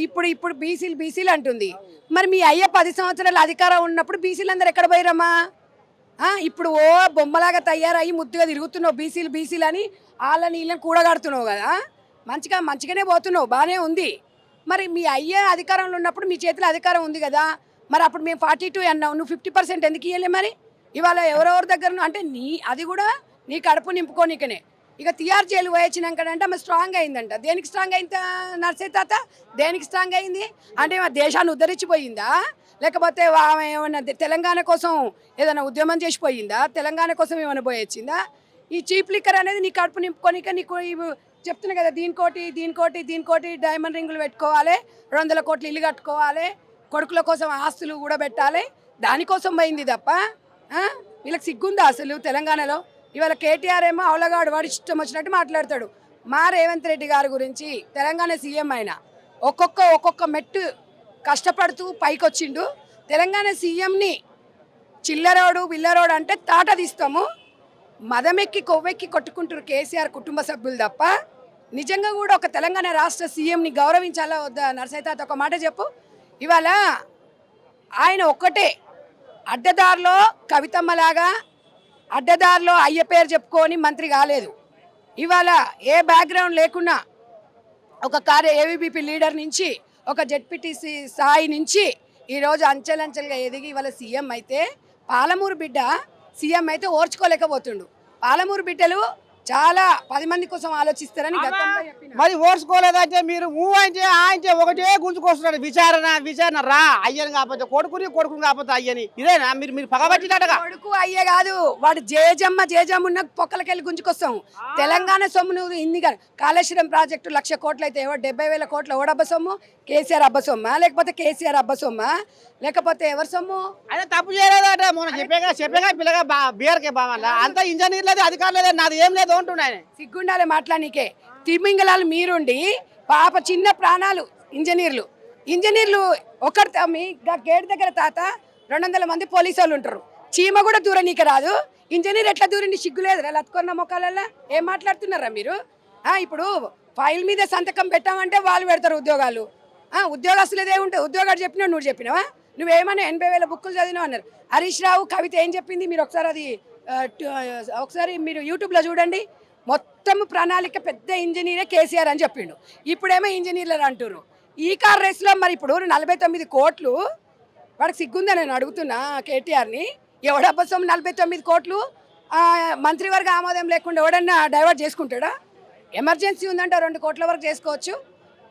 ఇప్పుడు బీసీలు అంటుంది. మరి మీ అయ్య 10 సంవత్సరాలు అధికారం ఉన్నప్పుడు బీసీలు అందరు ఎక్కడ పోయిరమ్మా? ఇప్పుడు బొమ్మలాగా తయారయ్యి ముద్దుగా తిరుగుతున్నావు బీసీలు అని వాళ్ళని వీళ్ళని కూడగడుతున్నావు కదా. మంచిగానే పోతున్నావు, బాగానే ఉంది. మరి మీ అయ్య అధికారంలో ఉన్నప్పుడు మీ చేతిలో అధికారం ఉంది కదా, మరి అప్పుడు మేము 42 అన్నావు, నువ్వు 50% ఎందుకు ఇవ్వలే? మరి ఇవాళ ఎవరెవరి దగ్గర అంటే అది కూడా నీ కడుపు నింపుకోనికనే. ఇక తిహార్ జైలు వచ్చినాకంటే ఆమె స్ట్రాంగ్ అయిందంట. దేనికి స్ట్రాంగ్ అయిందా నర్సయ్య తాత? దేనికి స్ట్రాంగ్ అయింది అంటే దేశాన్ని ఉద్ధరించిపోయిందా, లేకపోతే ఆమె ఏమన్నా తెలంగాణ కోసం ఏదైనా ఉద్యమం చేసిపోయిందా, తెలంగాణ కోసం ఏమైనా పోయొచ్చిందా? ఈ చీప్ లిక్కర్ అనేది నీ కడుపు నింపుకోనిక నీకు చెప్తున్నా కదా, దీనికోటి డైమండ్ రింగులు పెట్టుకోవాలి, 200 కోట్లు ఇల్లు కట్టుకోవాలి, కొడుకుల కోసం ఆస్తులు కూడా పెట్టాలి, దానికోసం పోయింది తప్ప వీళ్ళకి సిగ్గుందా అసలు తెలంగాణలో? ఇవాళ కేటీఆర్ ఏమో అవలగాడు, వాడు ఇష్టం వచ్చినట్టు మాట్లాడతాడు. మా రేవంత్ రెడ్డి గారి గురించి తెలంగాణ సీఎం అయినా ఒక్కొక్క మెట్టు కష్టపడుతూ పైకి వచ్చిండు. తెలంగాణ సీఎంని చిల్లరోడు బిల్లరోడు అంటే తాట తీస్తాము. మదమెక్కి కొవ్వెక్కి కొట్టుకుంటారు కేసీఆర్ కుటుంబ సభ్యులు తప్ప నిజంగా కూడా ఒక తెలంగాణ రాష్ట్ర సీఎంని గౌరవించాలా వద్దా? నర్సయ్య తాత ఒక మాట చెప్పు. ఇవాళ ఆయన ఒక్కటే అడ్డదారిలో కవితమ్మలాగా అడ్డదారిలో అయ్య పేరు చెప్పుకొని మంత్రి కాలేదు. ఇవాళ ఏ బ్యాక్గ్రౌండ్ లేకున్నా ఒక ఏవీబీపీ లీడర్ నుంచి ఒక జెడ్పీటీసీ స్థాయి నుంచి ఈరోజు అంచెలంచెలుగా ఎదిగి ఇవాళ సీఎం అయితే, పాలమూరు బిడ్డ సీఎం అయితే ఓర్చుకోలేకపోతుండు. పాలమూరు బిడ్డలు చాలా 10 మంది కోసం ఆలోచిస్తారని గతంలో చెప్పిన. మరి ఓర్చుకోలేదంటే మీరు అంటే ఒకటే గుంజుకొస్తున్నాడు. విచారణ రా అయ్యని కాకపోతే కొడుకుని కాకపోతే అయ్యని. ఇదేనా మీరు పగబట్టినట్టుగా? కొడుకు అయ్యే కాదు, వాడు జేజమ్మ ఉన్న పొక్కలకెళ్ళి గుంజుకొస్తాం. తెలంగాణ సొమ్ము నువ్వు ఇన్ని కాళేశ్వరం ప్రాజెక్టు 1,00,000 కోట్లు అయితే 70,000 కోట్ల ఓడబ్బ సొమ్ము, కేసీఆర్ అబ్బ సొమ్మా లేకపోతే కేసీఆర్ అబ్బ సొమ్మా లేకపోతే ఎవరి సొమ్ము? అదే తప్పు చేయలేదట. మొన్న చెప్పేగా పిల్లగా బీఆర్కే బాగా అంతా ఇంజనీర్ లేదు, అధికారులు లేదు, నాది ఏం లేదు అంటున్నాను. సిగ్గుండాలి మాట్లాడనీకే. తిమింగళాలు మీరుండి పాప చిన్న ప్రాణాలు ఇంజనీర్లు ఒకరి మీ గేట్ దగ్గర తాత 200 మంది పోలీసు వాళ్ళు ఉంటారు. చీమ కూడా దూరనీక రాదు, ఇంజనీర్ ఎట్లా దూరండి? సిగ్గులేదు రా లత్కొన్న మొక్కలల్లా. ఏం మాట్లాడుతున్నారా మీరు? ఇప్పుడు ఫైల్ మీద సంతకం పెట్టామంటే వాళ్ళు పెడతారు ఉద్యోగాలు. ఉద్యోగస్తులేదే ఉంటుంది. ఉద్యోగాలు చెప్పినావు, నువ్వు చెప్పినావా? నువ్వేమన్నా 80,000 బుక్కులు చదివినావు అన్నారు. హరీష్ రావు కవిత ఏం చెప్పింది మీరు ఒకసారి అది ఒకసారి మీరు యూట్యూబ్లో చూడండి. మొత్తం ప్రణాళిక పెద్ద ఇంజనీరే కేసీఆర్ అని చెప్పిండు. ఇప్పుడేమో ఇంజనీర్లు అంటున్నారు. ఈ కార్ రేస్లో మరి ఇప్పుడు 49 కోట్లు వాడికి సిగ్గుందని నేను అడుగుతున్నా కేటీఆర్ని. ఎవడబ్బా సొమ్ము 49 కోట్లు మంత్రివర్గ ఆమోదం లేకుండా ఎవడన్నా డైవర్ట్ చేసుకుంటాడా? ఎమర్జెన్సీ ఉందంటే 2 కోట్ల వరకు చేసుకోవచ్చు.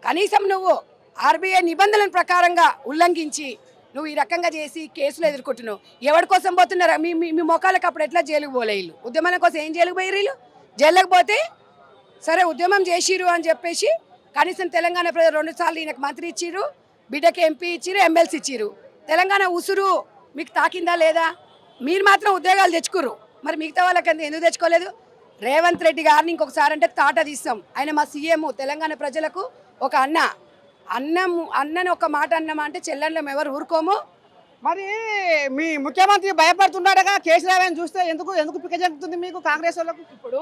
కనీసం నువ్వు ఆర్బీఐ నిబంధనల ప్రకారంగా ఉల్లంఘించి నువ్వు ఈ రకంగా చేసి కేసులు ఎదుర్కొంటున్నావు. ఎవరి కోసం పోతున్నారా? మీ మీ మొక్కలకు అప్పుడు ఎట్లా జైలుకు పోలే వీళ్ళు? ఉద్యమాల కోసం ఏం జైలుకు పోయారు వీళ్ళు? జైలుకు పోతే సరే ఉద్యమం చేసిరు అని చెప్పేసి కనీసం తెలంగాణ ప్రజలు 2 సార్లు ఈయనకు మంత్రి ఇచ్చిరు, బిడ్డకి ఎంపీ ఇచ్చిరు, ఎమ్మెల్సీ ఇచ్చిరు. తెలంగాణ ఉసురు మీకు తాకిందా లేదా? మీరు మాత్రం ఉద్యోగాలు తెచ్చుకుర్రు, మరి మిగతా వాళ్ళకి ఎందుకు తెచ్చుకోలేదు? రేవంత్ రెడ్డి గారిని ఇంకొకసారి అంటే తాట తీస్తాం. ఆయన మా సీఎం, తెలంగాణ ప్రజలకు ఒక అన్నని ఒక మాట అన్నమా అంటే చెల్లెళ్ళం ఎవరు ఊరుకోము. మరి మీ ముఖ్యమంత్రి భయపడుతున్నాడుగా కేసీఆర్ చూస్తే ఎందుకు పిక్క జరుగుతుంది మీకు కాంగ్రెస్ వాళ్ళకు? ఇప్పుడు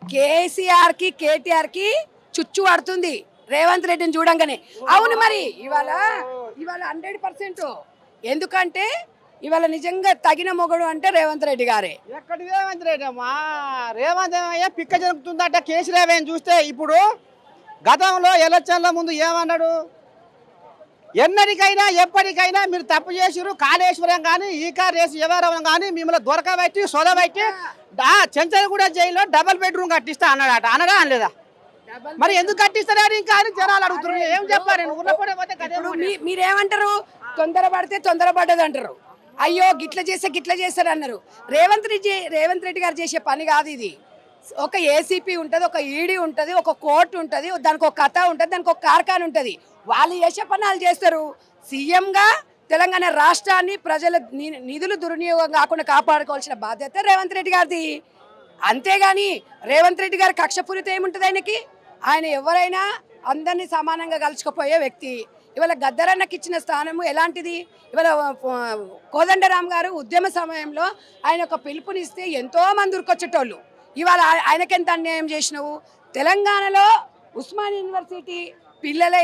కేసీఆర్కి కేటీఆర్కి చుచ్చు పడుతుంది రేవంత్ రెడ్డిని చూడంగానే. అవును మరి ఇవాళ 100%. ఎందుకంటే ఇవాళ నిజంగా తగిన మొగడు అంటే రేవంత్ రెడ్డి గారే. ఎక్కడి రేవంత్ రెడ్డి అమ్మా? రేవంత్ ఏమయ్యా పిక్క జరుగుతుందంట కేసీఆర్ చూస్తే. ఇప్పుడు గతంలో ఎలక్షన్ల ముందు ఏమన్నాడు? ఎన్నటికైనా ఎప్పటికైనా మీరు తప్పు చేసిరు, కాళేశ్వరం కానీ ఈ కార్ రేసు ఎవరం కానీ మిమ్మల్ని దొరకబెట్టి సొదబెట్టి చెంచలగూడ జైల్లో డబుల్ బెడ్రూమ్ కట్టిస్తా అన్నాడట. అనడా అనలేదా? మరి ఎందుకు కట్టిస్తాడు ఇంకా అని జనాలు అడుగుతున్నారు. ఏం చెప్పారు? మీరేమంటారు? తొందరపడితే తొందరపడ్డది అంటారు. అయ్యో గిట్ల చేస్తారు అన్నారు. రేవంత్ రెడ్డి గారు చేసే పని కాదు ఇది. ఒక ఏసీపీ ఉంటుంది, ఒక ఈడీ ఉంటుంది, ఒక కోర్టు ఉంటుంది, దానికి ఒక కథ ఉంటుంది, దానికి ఒక కార్ఖాన ఉంటుంది. వాళ్ళు చేసే పని వాళ్ళు చేస్తారు. సీఎంగా తెలంగాణ రాష్ట్రాన్ని ప్రజల నిధులు దుర్వినియోగం కాకుండా కాపాడుకోవాల్సిన బాధ్యత రేవంత్ రెడ్డి గారిది. అంతేగాని రేవంత్ రెడ్డి గారి కక్షపూరిత ఏముంటుంది ఆయనకి? ఆయన ఎవరైనా అందరినీ సమానంగా కలుసుకుపోయే వ్యక్తి. ఇవాళ గద్దరన్నకి ఇచ్చిన స్థానము ఎలాంటిది? ఇవాళ కోదండరామ్ గారు ఉద్యమ సమయంలో ఆయన ఒక పిలుపునిస్తే ఎంతో మంది ఉరికొచ్చేటోళ్ళు. ఇవాళ ఆయనకెంత అన్యాయం చేసినావు? తెలంగాణలో ఉస్మాన్ యూనివర్సిటీ పిల్లల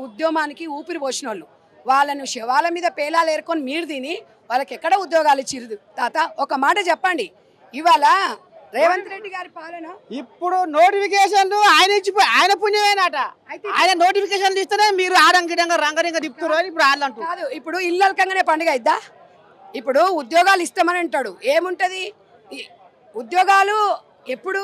ఉద్యమానికి ఊపిరి పోసిన వాళ్ళు, వాళ్ళను శవాల మీద పేలాలు ఏరుకొని మీరు తిని వాళ్ళకి ఎక్కడ ఉద్యోగాలు ఇచ్చిరు? తాత ఒక మాట చెప్పండి. ఇవాళ రేవంత్ రెడ్డి గారి పాలన ఇప్పుడు నోటిఫికేషన్లు ఆయన పుణ్యమేనట. ఆయన నోటిఫికేషన్లు ఇస్తేనే మీరు ఆడంగిడంగా రంగరంగ తిప్పుతారు అని ఇప్పుడు వాళ్ళు అంటారు. కాదు, ఇప్పుడు ఇల్లకంగానే పండుగ అయిద్దా? ఇప్పుడు ఉద్యోగాలు ఇస్తామని అంటాడు. ఏముంటుంది? ఉద్యోగాలు ఎప్పుడు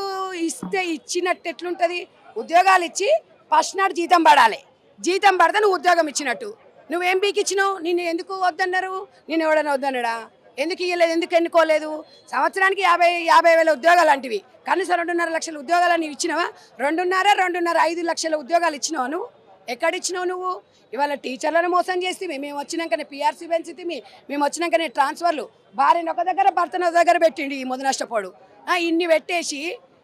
ఇచ్చినట్టు ఎట్లుంటుంది? ఉద్యోగాలు ఇచ్చి ఫస్ట్ నాడు జీతం పడాలి. జీతం పడితే నువ్వు ఉద్యోగం ఇచ్చినట్టు. నువ్వేం పీకిచ్చినావు? నిన్ను ఎందుకు వద్దన్నారు? నేను ఎవడన్నా వద్దన్నాడా? ఎందుకు ఇవ్వలేదు? ఎందుకు ఎన్నుకోలేదు? సంవత్సరానికి 50,000 ఉద్యోగాలు అంటివి. కనీసం 2.5 లక్షల ఉద్యోగాలు నీవు ఇచ్చినావా? 2.5 లక్షల ఉద్యోగాలు ఇచ్చినావా నువ్వు? ఎక్కడిచ్చినావు నువ్వు? ఇవాళ టీచర్లను మోసం చేస్తే మేము వచ్చినాకనే పిఆర్సీ పెంచితే మేము వచ్చినాకనే ట్రాన్స్ఫర్లు. భార్యను ఒక దగ్గర భర్తను ఒక దగ్గర పెట్టిండు ఈ మొదటి నష్టపోడు. ఇన్ని పెట్టేసి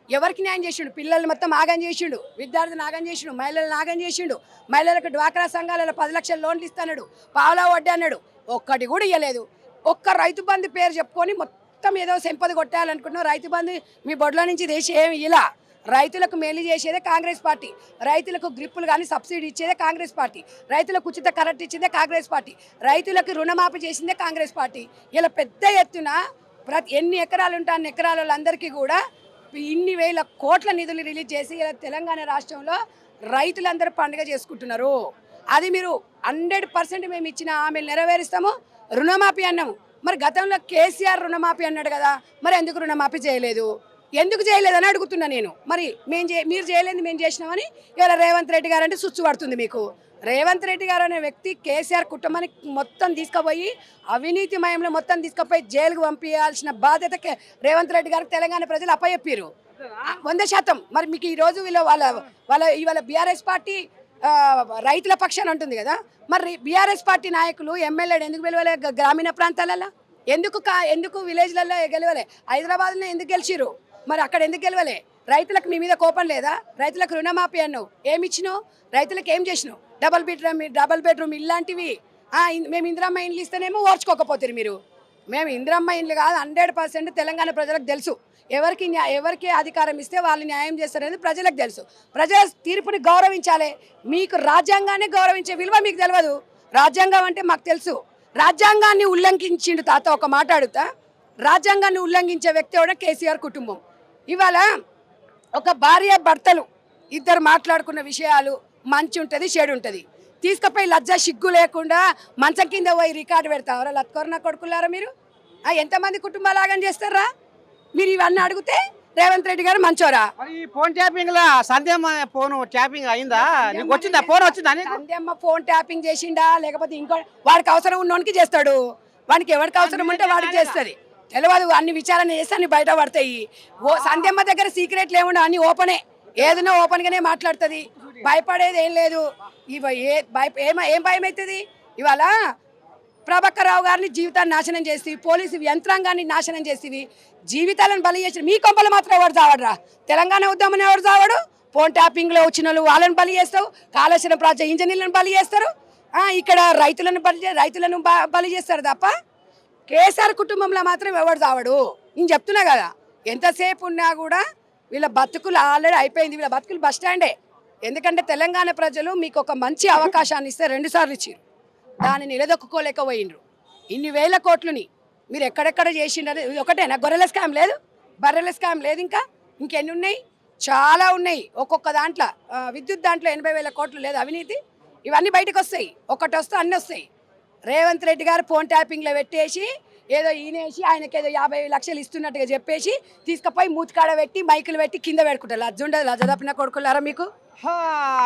ఎవరికి న్యాయం చేసిండు? పిల్లల్ని మొత్తం ఆగం చేసిండు, విద్యార్థులను ఆగం చేసిండు, మహిళలను ఆగం చేసిండు. మహిళలకు డ్వాక్రా సంఘాలలో 10 లక్షల లోన్లు ఇస్తాడు, పావలా వడ్డీ అన్నాడు. ఒక్కటి కూడా ఇవ్వలేదు. ఒక్క రైతు బంధు పేరు చెప్పుకొని మొత్తం ఏదో సంపద కొట్టాలనుకుంటున్నావు. రైతు బంధు మీ బొడ్లో నుంచి దేశం ఏమి ఇలా. రైతులకు మేలు చేసేదే కాంగ్రెస్ పార్టీ. రైతులకు గ్రిప్పులు కానీ సబ్సిడీ ఇచ్చేదే కాంగ్రెస్ పార్టీ. రైతులకు ఉచిత కరెంట్ ఇచ్చేదే కాంగ్రెస్ పార్టీ. రైతులకు రుణమాఫీ చేసిందే కాంగ్రెస్ పార్టీ. ఇలా పెద్ద ఎత్తున ఎన్ని ఎకరాలు ఉంటే అన్ని ఎకరాల వాళ్ళందరికీ కూడా ఇన్ని వేల కోట్ల నిధులు రిలీజ్ చేసి ఇలా తెలంగాణ రాష్ట్రంలో రైతులందరూ పండుగ చేసుకుంటున్నారు. అది మీరు 100% మేము ఇచ్చిన హామీలు నెరవేరుస్తాము. రుణమాఫీ అన్నాము. మరి గతంలో కేసీఆర్ రుణమాఫీ అన్నాడు కదా, మరి ఎందుకు రుణమాఫీ చేయలేదు? ఎందుకు చేయలేదని అడుగుతున్నా నేను. మరి మీరు చేయలేదు, మేము చేసినామని ఇవాళ రేవంత్ రెడ్డి గారు అంటే సుచ్చు పడుతుంది మీకు. రేవంత్ రెడ్డి గారు అనే వ్యక్తి కేసీఆర్ కుటుంబానికి మొత్తం తీసుకుపోయి అవినీతిమయంలో మొత్తం తీసుకుపోయి జైలుకు పంపించాల్సిన బాధ్యత రేవంత్ రెడ్డి గారికి తెలంగాణ ప్రజలు అప్పచెప్పారు 100%. మరి మీకు ఈరోజు ఇవాళ బీఆర్ఎస్ పార్టీ రైతుల పక్షాన ఉంటుంది కదా, మరి బీఆర్ఎస్ పార్టీ నాయకులు ఎమ్మెల్యేలు ఎందుకు గెలవలే? గ్రామీణ ప్రాంతాలలో ఎందుకు విలేజ్లలో గెలవలే? హైదరాబాద్లో ఎందుకు గెలిచిరు? మరి అక్కడ ఎందుకు గెలవలే? రైతులకు మీ మీద కోపం లేదా? రైతులకు రుణమాఫీ అన్నావు, ఏమి ఇచ్చినావు? రైతులకు ఏం చేసినావు? డబల్ బెడ్రూమ్ ఇలాంటివి మేము ఇందిరమ్మ ఇండ్లు ఇస్తేనేమో ఓర్చుకోకపోతారు మీరు. మేము ఇందిరమ్మ ఇండ్లు కాదు 100% తెలంగాణ ప్రజలకు తెలుసు. ఎవరికి అధికారం ఇస్తే వాళ్ళు న్యాయం చేస్తారనేది ప్రజలకు తెలుసు. ప్రజల తీర్పుని గౌరవించాలి. మీకు రాజ్యాంగాన్ని గౌరవించే విలువ మీకు తెలియదు. రాజ్యాంగం అంటే మాకు తెలుసు. రాజ్యాంగాన్ని ఉల్లంఘించిండు తాత. ఒక మాట అడుగుతా, రాజ్యాంగాన్ని ఉల్లంఘించే వ్యక్తి కూడా కేసీఆర్ కుటుంబం. ఇవాళ ఒక భార్య భర్తలు ఇద్దరు మాట్లాడుకున్న విషయాలు మంచి ఉంటుంది, చెడు ఉంటుంది. తీసుకుపోయి లజ్జ సిగ్గు లేకుండా మంచం కింద పోయి రికార్డు పెడతావరా లత్కొరన కొడుకులారా మీరు? ఎంతమంది కుటుంబాలు ఆగం చేస్తారా మీరు? ఇవన్నీ అడిగితే రేవంత్ రెడ్డి గారు మంచోరా? మరి ఈ ఫోన్ ట్యాపింగ్ లా సంధ్యమ్మ ఫోన్ ట్యాపింగ్ అయిందా? నీకు వచ్చిందా? ఫోన్ వచ్చిందా నీకు? సంధ్యమ్మ ఫోన్ ట్యాపింగ్ చేసిండా లేకపోతే ఇంకో వాడికి అవసరం ఉన్నోనికి చేస్తాడు. వానికి ఎవరికి అవసరం ఉంటే వాడికి చేస్తుంది. తెలియదు. అన్ని విచారణ చేస్తే అన్ని బయట పడతాయి. సంధ్యమ్మ దగ్గర సీక్రెట్లు ఏముండవు, అన్ని ఓపెనే. ఏదైనా ఓపెన్ గానే మాట్లాడుతుంది. భయపడేది ఏం లేదు. ఏం భయం అవుతుంది? ఇవాళ ప్రభాకర్ రావు గారిని జీవితాన్ని నాశనం చేసి, పోలీసు యంత్రాంగాన్ని నాశనం చేసి, జీవితాలను బలి చేసి, మీ కొంపలు మాత్రం ఎవరు చావడరా? తెలంగాణ ఉద్యమం ఎవరు చావడు? ఫోన్ ట్యాపింగ్లో వచ్చిన వాళ్ళు వాళ్ళని బలి చేస్తావు. కాళేశ్వరం ప్రాజెక్ట్ ఇంజనీర్లను బలి చేస్తారు. ఇక్కడ రైతులను బలి చేస్తారు తప్ప కేసీఆర్ కుటుంబంలో మాత్రం ఎవరు చావడు. నేను చెప్తున్నా కదా, ఎంతసేపు ఉన్నా కూడా వీళ్ళ బతుకులు ఆల్రెడీ అయిపోయింది. వీళ్ళ బతుకులు బస్ స్టాండే. ఎందుకంటే తెలంగాణ ప్రజలు మీకు ఒక మంచి అవకాశాన్ని ఇస్తే 2 సార్లు ఇచ్చారు. దాన్ని నిలదొక్కుకోలేకపోయినరు. ఇన్ని వేల కోట్లుని మీరు ఎక్కడెక్కడ చేసిండ్రు? ఇది ఒకటేనా? గొర్రెల స్కామ్ లేదు, బర్రెల స్కామ్ లేదు, ఇంకెన్ని ఉన్నాయి? చాలా ఉన్నాయి. ఒక్కొక్క దాంట్లో విద్యుత్ దాంట్లో 80,000 కోట్లు లేదు అవినీతి. ఇవన్నీ బయటకు వస్తాయి. ఒకటి వస్తే అన్నీ వస్తాయి. రేవంత్ రెడ్డి గారు ఫోన్ ట్యాపింగ్లో పెట్టేసి ఏదో ఈనేసి ఆయనకి ఏదో 50 లక్షలు ఇస్తున్నట్టుగా చెప్పేసి తీసుకుపోయి మూతికాడ పెట్టి మైకులు పెట్టి కింద పెట్టుకుంటారు. లజ్జ ఉండదు? లజ్జ తప్పిన కొడుకులారా మీకు?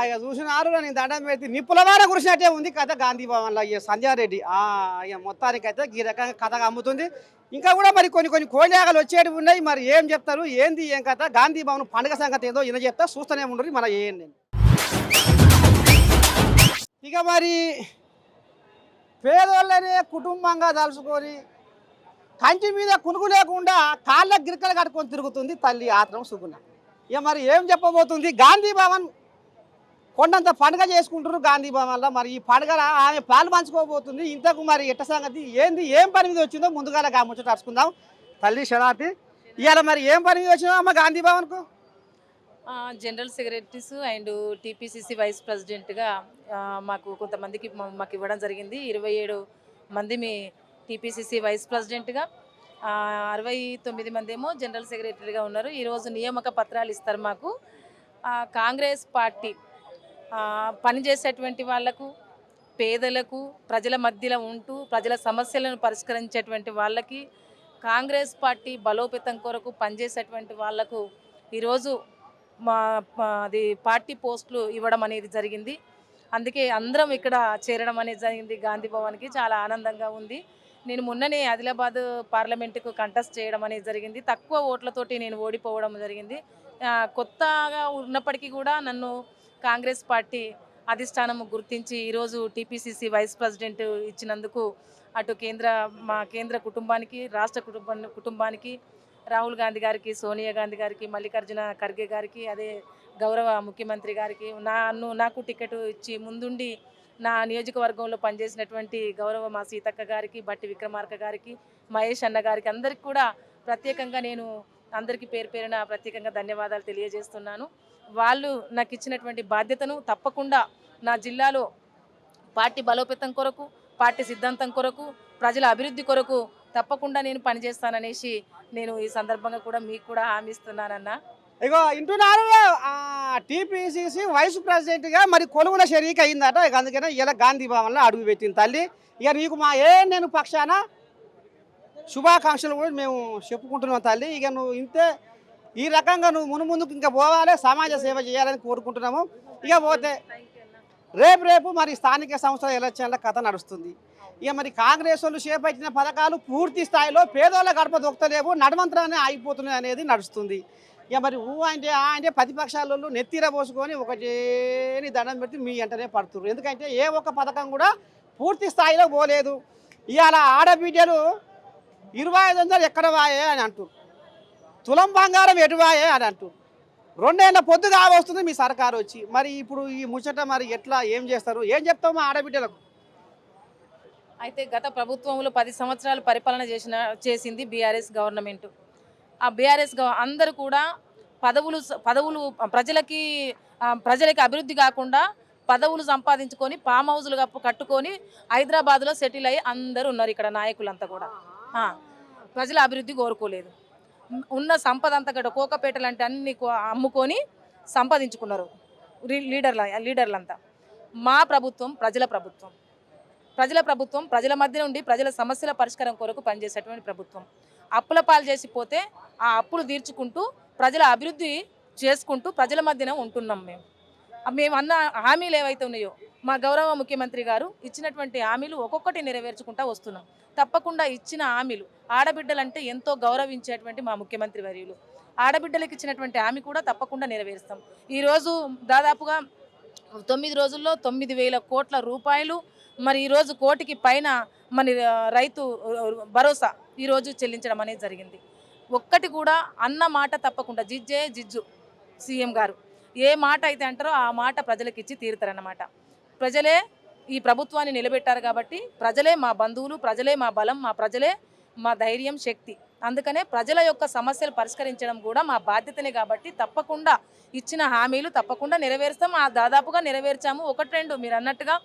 ఇక చూసినారు. నేను దండం పెట్టి నిప్పులవార కురిసినట్టే ఉంది కథ గాంధీ భవన్లో. ఇక సంధ్యారెడ్డి ఇక మొత్తానికైతే ఈ రకంగా కథగా అమ్ముతుంది. ఇంకా కూడా మరి కొన్ని కోళ్ళాగలు వచ్చేవి ఉన్నాయి. మరి ఏం చెప్తారు, ఏంది ఏం కథ? గాంధీ భవన్ పండుగ సంగతి ఏదో ఈయన చెప్తా, చూస్తూనే ఉండరు. మన ఏం నేను ఇక మరి పేదోళ్ళనే కుటుంబంగా తలుచుకొని కంటి మీద కునుకు లేకుండా కాళ్ళ గిరికలు కట్టుకొని తిరుగుతుంది తల్లి ఆత్రం సుగుణ. ఇక మరి ఏం చెప్పబోతుంది? గాంధీ భవన్ కొండంత పండుగ చేసుకుంటారు గాంధీ భవన్లో. మరి ఈ పండుగ ఆమె పాలు పంచుకోబోతుంది. ఇంతకు మరి ఎట్ట సంగతి ఏంది, ఏం పని మీద వచ్చిందో ముందుగా ముచ్చట అరుచుకుందాం. తల్లి శరాతి, ఇవాళ మరి ఏం పని మీద వచ్చినావు అమ్మ గాంధీ భవన్కు? General secretaries and TPCC vice ప్రెసిడెంట్గా మాకు కొంతమందికి మాకు ఇవ్వడం జరిగింది. 27 మంది మీ టీపీసీసీ వైస్ ప్రెసిడెంట్గా, 69 మంది ఏమో జనరల్ సెక్రటరీగా ఉన్నారు. ఈరోజు నియామక పత్రాలు ఇస్తారు మాకు. కాంగ్రెస్ పార్టీ పనిచేసేటువంటి వాళ్లకు, పేదలకు, ప్రజల మధ్యలో ఉంటూ ప్రజల సమస్యలను పరిష్కరించేటువంటి వాళ్ళకి, కాంగ్రెస్ పార్టీ బలోపేతం కొరకు పనిచేసేటువంటి వాళ్లకు ఈరోజు అది పార్టీ పోస్టులు ఇవ్వడం అనేది జరిగింది. అందుకే అందరం ఇక్కడ చేరడం అనేది జరిగింది గాంధీ భవన్కి. చాలా ఆనందంగా ఉంది. నేను మొన్ననే ఆదిలాబాద్ పార్లమెంటుకు కంటెస్ట్ చేయడం అనేది జరిగింది. తక్కువ ఓట్లతోటి నేను ఓడిపోవడం జరిగింది. కొత్తగా ఉన్నప్పటికీ కూడా నన్ను కాంగ్రెస్ పార్టీ అధిష్టానం గుర్తించి ఈరోజు టీపీసీసీ వైస్ ప్రెసిడెంట్ ఇచ్చినందుకు అటు మా కేంద్ర కుటుంబానికి, రాష్ట్ర కుటుంబానికి, రాహుల్ గాంధీ గారికి, సోనియా గాంధీ గారికి, మల్లికార్జున ఖర్గే గారికి, అదే గౌరవ ముఖ్యమంత్రి గారికి, నాకు టికెట్ ఇచ్చి ముందుండి నా నియోజకవర్గంలో పనిచేసినటువంటి గౌరవ మా సీతక్క గారికి, బట్టి విక్రమార్క గారికి, మహేష్ అన్న గారికి, అందరికి కూడా ప్రత్యేకంగా నేను అందరికీ పేరు పేరున ప్రత్యేకంగా ధన్యవాదాలు తెలియజేస్తున్నాను. వాళ్ళు నాకు ఇచ్చినటువంటి బాధ్యతను తప్పకుండా నా జిల్లాలో పార్టీ బలోపేతం కొరకు, పార్టీ సిద్ధాంతం కొరకు, ప్రజల అభివృద్ధి కొరకు తప్పకుండా నేను పనిచేస్తాననేసి నేను ఈ సందర్భంగా కూడా మీకు కూడా హామీ ఇస్తున్నానన్నా. ఇగో ఇంటున్నారు, టీపీసీసీ వైస్ ప్రెసిడెంట్గా మరి కొలువుల షరీక్ అయిందట. ఇక అందుకనే ఇలా గాంధీ భవన్లో అడుగు పెట్టింది తల్లి. ఇక నీకు మా నేను పక్షాన శుభాకాంక్షలు కూడా మేము చెప్పుకుంటున్నాం తల్లి. ఇక నువ్వు ఇంతే ఈ రకంగా నువ్వు ముందుకు ఇంకా పోవాలి, సమాజ సేవ చేయాలని కోరుకుంటున్నాము. ఇక పోతే రేపు మరి స్థానిక సంస్థల ఎలక్షన్ల కథ నడుస్తుంది. ఇక మరి కాంగ్రెస్ వాళ్ళు చేపట్టిన పథకాలు పూర్తి స్థాయిలో పేదోళ్ళ గడప దొక్కలేవు, నడమంత్రాన్ని ఆగిపోతున్నాయి అనేది నడుస్తుంది. ఇక మరి అంటే ప్రతిపక్షాలలో నెత్తిర పోసుకొని ఒకటేని దండం పెట్టి మీ వెంటనే పడుతున్నారు. ఎందుకంటే ఏ ఒక్క పథకం కూడా పూర్తి స్థాయిలో పోలేదు. ఇవాళ ఆడబిడ్డలు 2500 ఎక్కడ వాయే అని అంటారు, తులం బంగారం ఎటువాయే అని అంటారు. 2 ఏళ్ళ పొద్దు కావస్తుంది మీ సర్కారు వచ్చి. మరి ఇప్పుడు ఈ ముచ్చట మరి ఎట్లా ఏం చేస్తారు, ఏం చెప్తాము ఆడబిడ్డలకు? అయితే గత ప్రభుత్వంలో 10 సంవత్సరాలు పరిపాలన చేసింది బీఆర్ఎస్ గవర్నమెంట్. ఆ బీఆర్ఎస్ అందరూ కూడా పదవులు ప్రజలకి అభివృద్ధి కాకుండా పదవులు సంపాదించుకొని ఫామ్ హౌజులు కట్టుకొని హైదరాబాద్లో సెటిల్ అయ్యి అందరూ ఉన్నారు. ఇక్కడ నాయకులంతా కూడా ప్రజల అభివృద్ధి కోరుకోలేదు. ఉన్న సంపద అంతా కూడా కోకపేటలు అంటే అన్ని అమ్ముకొని సంపాదించుకున్నారు లీడర్లంతా. మా ప్రభుత్వం ప్రజల ప్రభుత్వం. ప్రజల మధ్య నుండి ప్రజల సమస్యల పరిష్కారం కొరకు పనిచేసేటువంటి ప్రభుత్వం. అప్పుల పాలు చేసిపోతే ఆ అప్పులు తీర్చుకుంటూ ప్రజల అభివృద్ధి చేసుకుంటూ ప్రజల మధ్యన ఉంటున్నాం. మేము అన్న హామీలు ఏవైతే ఉన్నాయో మా గౌరవ ముఖ్యమంత్రి గారు ఇచ్చినటువంటి హామీలు ఒక్కొక్కటి నెరవేర్చుకుంటూ వస్తున్నాం. తప్పకుండా ఇచ్చిన హామీలు ఆడబిడ్డలంటే ఎంతో గౌరవించేటువంటి మా ముఖ్యమంత్రి వర్యులు ఆడబిడ్డలకు ఇచ్చినటువంటి హామీ కూడా తప్పకుండా నెరవేరుస్తాం. ఈరోజు దాదాపుగా 9 రోజుల్లో 9,000 కోట్ల రూపాయలు, మరి ఈరోజు కోటికి పైన మన రైతు భరోసా ఈరోజు చెల్లించడం అనేది జరిగింది. ఒక్కటి కూడా అన్న మాట తప్పకుండా జిజ్జు సీఎం గారు ఏ మాట అయితే అంటారో ఆ మాట ప్రజలకు ఇచ్చి తీరుతారన్నమాట. ప్రజలే ఈ ప్రభుత్వాన్ని నిలబెట్టారు కాబట్టి ప్రజలే మా బంధువులు, ప్రజలే మా బలం, ప్రజలే మా ధైర్యం, శక్తి. అందుకనే ప్రజల యొక్క సమస్యలు పరిష్కరించడం కూడా మా బాధ్యతనే కాబట్టి తప్పకుండా ఇచ్చిన హామీలు తప్పకుండా నెరవేరుస్తాం. దాదాపుగా నెరవేర్చాము. 1-2 మీరు అన్నట్టుగా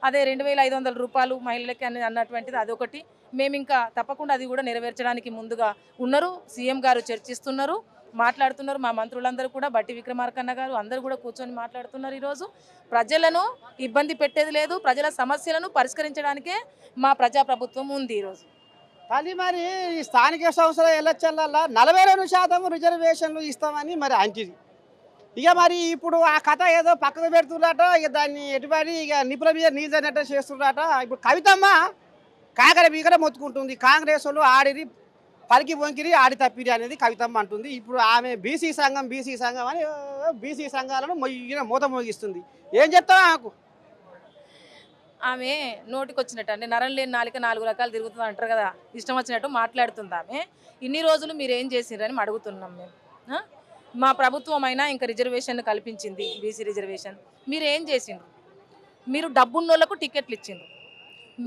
అదే 2,500 రూపాయలు మహిళలకి అన్నటువంటిది అదొకటి. మేము ఇంకా తప్పకుండా అది కూడా నెరవేర్చడానికి ముందుగా ఉన్నారు. సీఎం గారు చర్చిస్తున్నారు, మాట్లాడుతున్నారు. మా మంత్రులందరూ కూడా బట్టి విక్రమార్కన్న గారు అందరూ కూడా కూర్చొని మాట్లాడుతున్నారు. ఈరోజు ప్రజలను ఇబ్బంది పెట్టేది లేదు, ప్రజల సమస్యలను పరిష్కరించడానికే మా ప్రజాప్రభుత్వం ఉంది. ఈరోజు కానీ మరి ఈ స్థానిక సంస్థల ఎలక్షన్లలో 42% రిజర్వేషన్లు ఇస్తామని మరి అంటిది. ఇక మరి ఇప్పుడు ఆ కథ ఏదో పక్కకు పెడుతున్నట, ఇక దాన్ని ఎటుబడి ఇక నిపుల మీద నీళ్ళన్నట్టు చేస్తున్నట. ఇప్పుడు కవితమ్మ కాకర బీకర మొత్తుకుంటుంది, కాంగ్రెస్ వాళ్ళు ఆడిరి పలికి వంకిరి ఆడి తప్పిరి అనేది కవితమ్మ అంటుంది. ఇప్పుడు ఆమె బీసీ సంఘం అని బీసీ సంఘాలను మూత మోగిస్తుంది. ఏం చెప్తావా నాకు? ఆమె నోటికి వచ్చినట్టు అంటే నరం లేని నాలుక 4 రకాలు తిరుగుతుంది అంటారు కదా, ఇష్టం వచ్చినట్టు మాట్లాడుతుంది ఆమె. ఇన్ని రోజులు మీరు ఏం చేసిండ్రని అడుగుతున్నాం మేము. మా ప్రభుత్వం అయినా ఇంకా రిజర్వేషన్ కల్పించింది, బీసీ రిజర్వేషన్. మీరు ఏం చేసిండ్రు? మీరు డబ్బున్నోళ్లకు టికెట్లు ఇచ్చిండ్రు.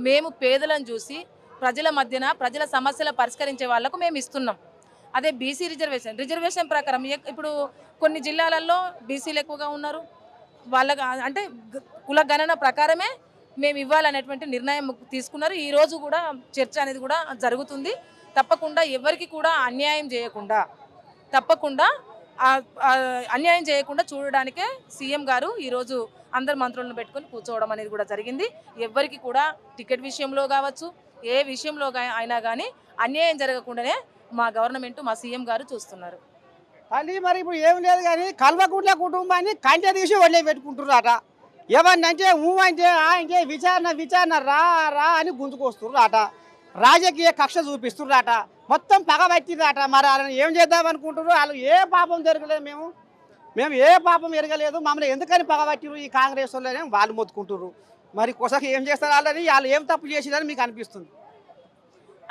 మేము పేదలను చూసి ప్రజల మధ్యన ప్రజల సమస్యలు పరిష్కరించే వాళ్లకు మేము ఇస్తున్నాం. అదే బీసీ రిజర్వేషన్ ప్రకారం ఇప్పుడు కొన్ని జిల్లాలలో బీసీలు ఎక్కువగా ఉన్నారు. వాళ్ళకి అంటే కుల గణన ప్రకారమే మేము ఇవ్వాలనేటువంటి నిర్ణయం తీసుకున్నారు. ఈరోజు కూడా చర్చ అనేది కూడా జరుగుతుంది. తప్పకుండా ఎవరికి కూడా అన్యాయం చేయకుండా చూడడానికే సీఎం గారు ఈరోజు అందరు మంత్రులను పెట్టుకొని కూర్చోవడం అనేది కూడా జరిగింది. ఎవరికి కూడా టికెట్ విషయంలో కావచ్చు, ఏ విషయంలో అయినా కానీ అన్యాయం జరగకుండానే మా గవర్నమెంట్, మా సీఎం గారు చూస్తున్నారు. మళ్ళీ మరి ఇప్పుడు ఏం లేదు కానీ కల్వకుంట్ల కుటుంబాన్ని కంచె తీసి వదిలే పెట్టుకుంటున్నారట. ఏమన్నంటే అంటే ఇంకే విచారణ రా అని గుంజుకొస్తున్నారట. రాజకీయ కక్ష చూపిస్తున్నారట. మొత్తం పగబట్టిందట. మరి వాళ్ళని ఏం చేద్దాం అనుకుంటున్నారు? వాళ్ళు ఏ పాపం జరగలేదు, మేము ఏ పాపం ఎరగలేదు, మమ్మల్ని ఎందుకని పగబట్టిరు ఈ కాంగ్రెస్ వాళ్ళనే వాళ్ళు మొత్తుకుంటున్నారు. మరి కొసకి ఏం చేస్తారు వాళ్ళని? వాళ్ళు ఏం తప్పు చేసిందని మీకు అనిపిస్తుంది?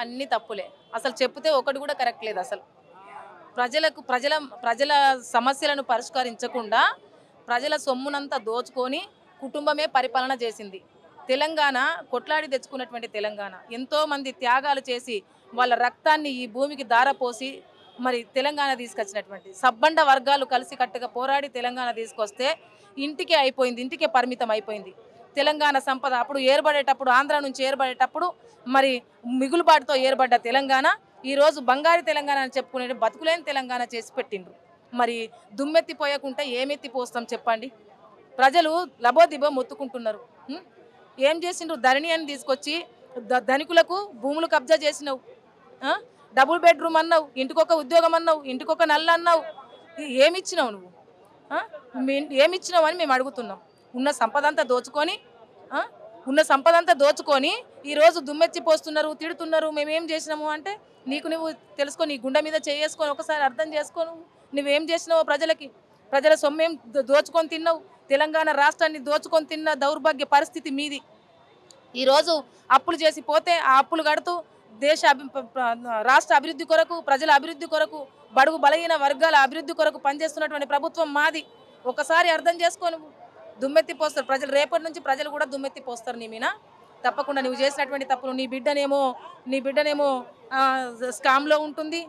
అన్ని తప్పులే. అసలు చెప్తే ఒకటి కూడా కరెక్ట్ లేదు. అసలు ప్రజల సమస్యలను పరిష్కరించకుండా ప్రజల సొమ్మునంతా దోచుకొని కుటుంబమే పరిపాలన చేసింది. తెలంగాణ కొట్లాడి తెచ్చుకున్నటువంటి తెలంగాణ ఎంతోమంది త్యాగాలు చేసి వాళ్ళ రక్తాన్ని ఈ భూమికి దారపోసి మరి తెలంగాణ తీసుకొచ్చినటువంటి సబ్బండ వర్గాలు కలిసి కట్టుగా పోరాడి తెలంగాణ తీసుకొస్తే ఇంటికే పరిమితం అయిపోయింది. తెలంగాణ సంపద అప్పుడు ఏర్పడేటప్పుడు, ఆంధ్ర నుంచి ఏర్పడేటప్పుడు మరి మిగులుబాటుతో ఏర్పడ్డ తెలంగాణ ఈరోజు బంగారు తెలంగాణ అని చెప్పుకునే బతుకులేని తెలంగాణ చేసి పెట్టిండ్రు. మరి దుమ్మెత్తిపోయకుంటే ఏమెత్తి పోస్తాం చెప్పండి? ప్రజలు లబోదిబో మొత్తుకుంటున్నారు. ఏం చేసిండ్రు? ధరణి అని తీసుకొచ్చి ధనికులకు భూములు కబ్జా చేసినావు, డబుల్ బెడ్రూమ్ అన్నావు, ఇంటికొక ఉద్యోగం అన్నావు, ఇంటికొక నల్ల అన్నావు. ఏమిచ్చినావు నువ్వు? ఏమిచ్చినావు అని మేము అడుగుతున్నాం. ఉన్న సంపద అంతా దోచుకొని ఈరోజు దుమ్మెచ్చిపోస్తున్నారు, తిడుతున్నారు. మేమేం చేసినాము అంటే నువ్వు తెలుసుకో, నీ గుండె మీద చేసుకొని ఒకసారి అర్థం చేసుకోను. నువ్వేం చేసినావో ప్రజల సొమ్మేం దోచుకొని తిన్నావు. తెలంగాణ రాష్ట్రాన్ని దోచుకొని తిన్న దౌర్భాగ్య పరిస్థితి మీది. ఈరోజు అప్పులు చేసి పోతే ఆ అప్పులు కడుతూ రాష్ట్ర అభివృద్ధి కొరకు, ప్రజల అభివృద్ధి కొరకు, బడుగు బలహీన వర్గాల అభివృద్ధి కొరకు పనిచేస్తున్నటువంటి ప్రభుత్వం మాది. ఒకసారి అర్థం చేసుకో. నువ్వు దుమ్మెత్తి పోస్తారు ప్రజలు. రేపటి నుంచి ప్రజలు కూడా దుమ్మెత్తి పోస్తారు నీ మీద. తప్పకుండా నువ్వు చేసినటువంటి తప్పులు నీ బిడ్డనేమో స్కామ్లో ఉంటుంది,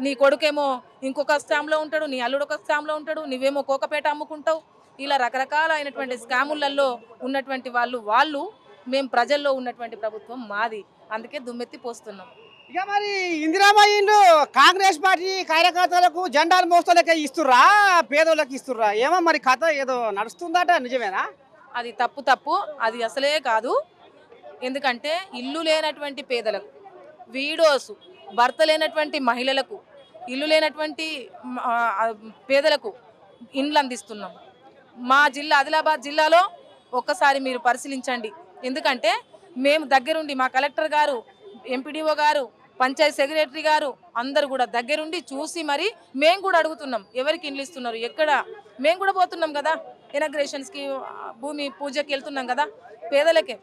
నీ కొడుకేమో ఇంకొక స్కామ్లో ఉంటాడు, నీ అల్లుడు ఒక స్కామ్లో ఉంటాడు, నువ్వేమో కోకపేట అమ్ముకుంటావు. ఇలా రకరకాలైనటువంటి స్కాములలో ఉన్నటువంటి వాళ్ళు మేము ప్రజల్లో ఉన్నటువంటి ప్రభుత్వం మాది, అందుకే దుమ్మెత్తి పోస్తున్నాం. ఇక మరి ఇందిరామ్మ ఇల్లు కాంగ్రెస్ పార్టీ కార్యకర్తలకు జెండాలు మోస్తలకే ఇస్తుర్రా, పేదోళ్ళకి ఇస్తుర్రా? ఏమో మరి కథ ఏదో నడుస్తుందట, నిజమేనా? అది తప్పు, అది అసలే కాదు. ఎందుకంటే ఇల్లు లేనటువంటి పేదలకు, వీడోసు భర్త లేనటువంటి మహిళలకు, ఇల్లు లేనటువంటి పేదలకు ఇండ్లు అందిస్తున్నాం. మా జిల్లా ఆదిలాబాద్ జిల్లాలో ఒక్కసారి మీరు పరిశీలించండి. ఎందుకంటే మేము దగ్గరుండి మా కలెక్టర్ గారు, ఎంపీడీఓ గారు, పంచాయత్ సెక్రటరీ గారు అందరు కూడా దగ్గరుండి చూసి మరి మేము కూడా అడుగుతున్నాం ఎవరికి ఇండ్లు ఇస్తున్నారు, ఎక్కడ. మేము కూడా పోతున్నాం కదా ఇనాగ్రేషన్స్కి, భూమి పూజకి వెళ్తున్నాం కదా. పేదలకే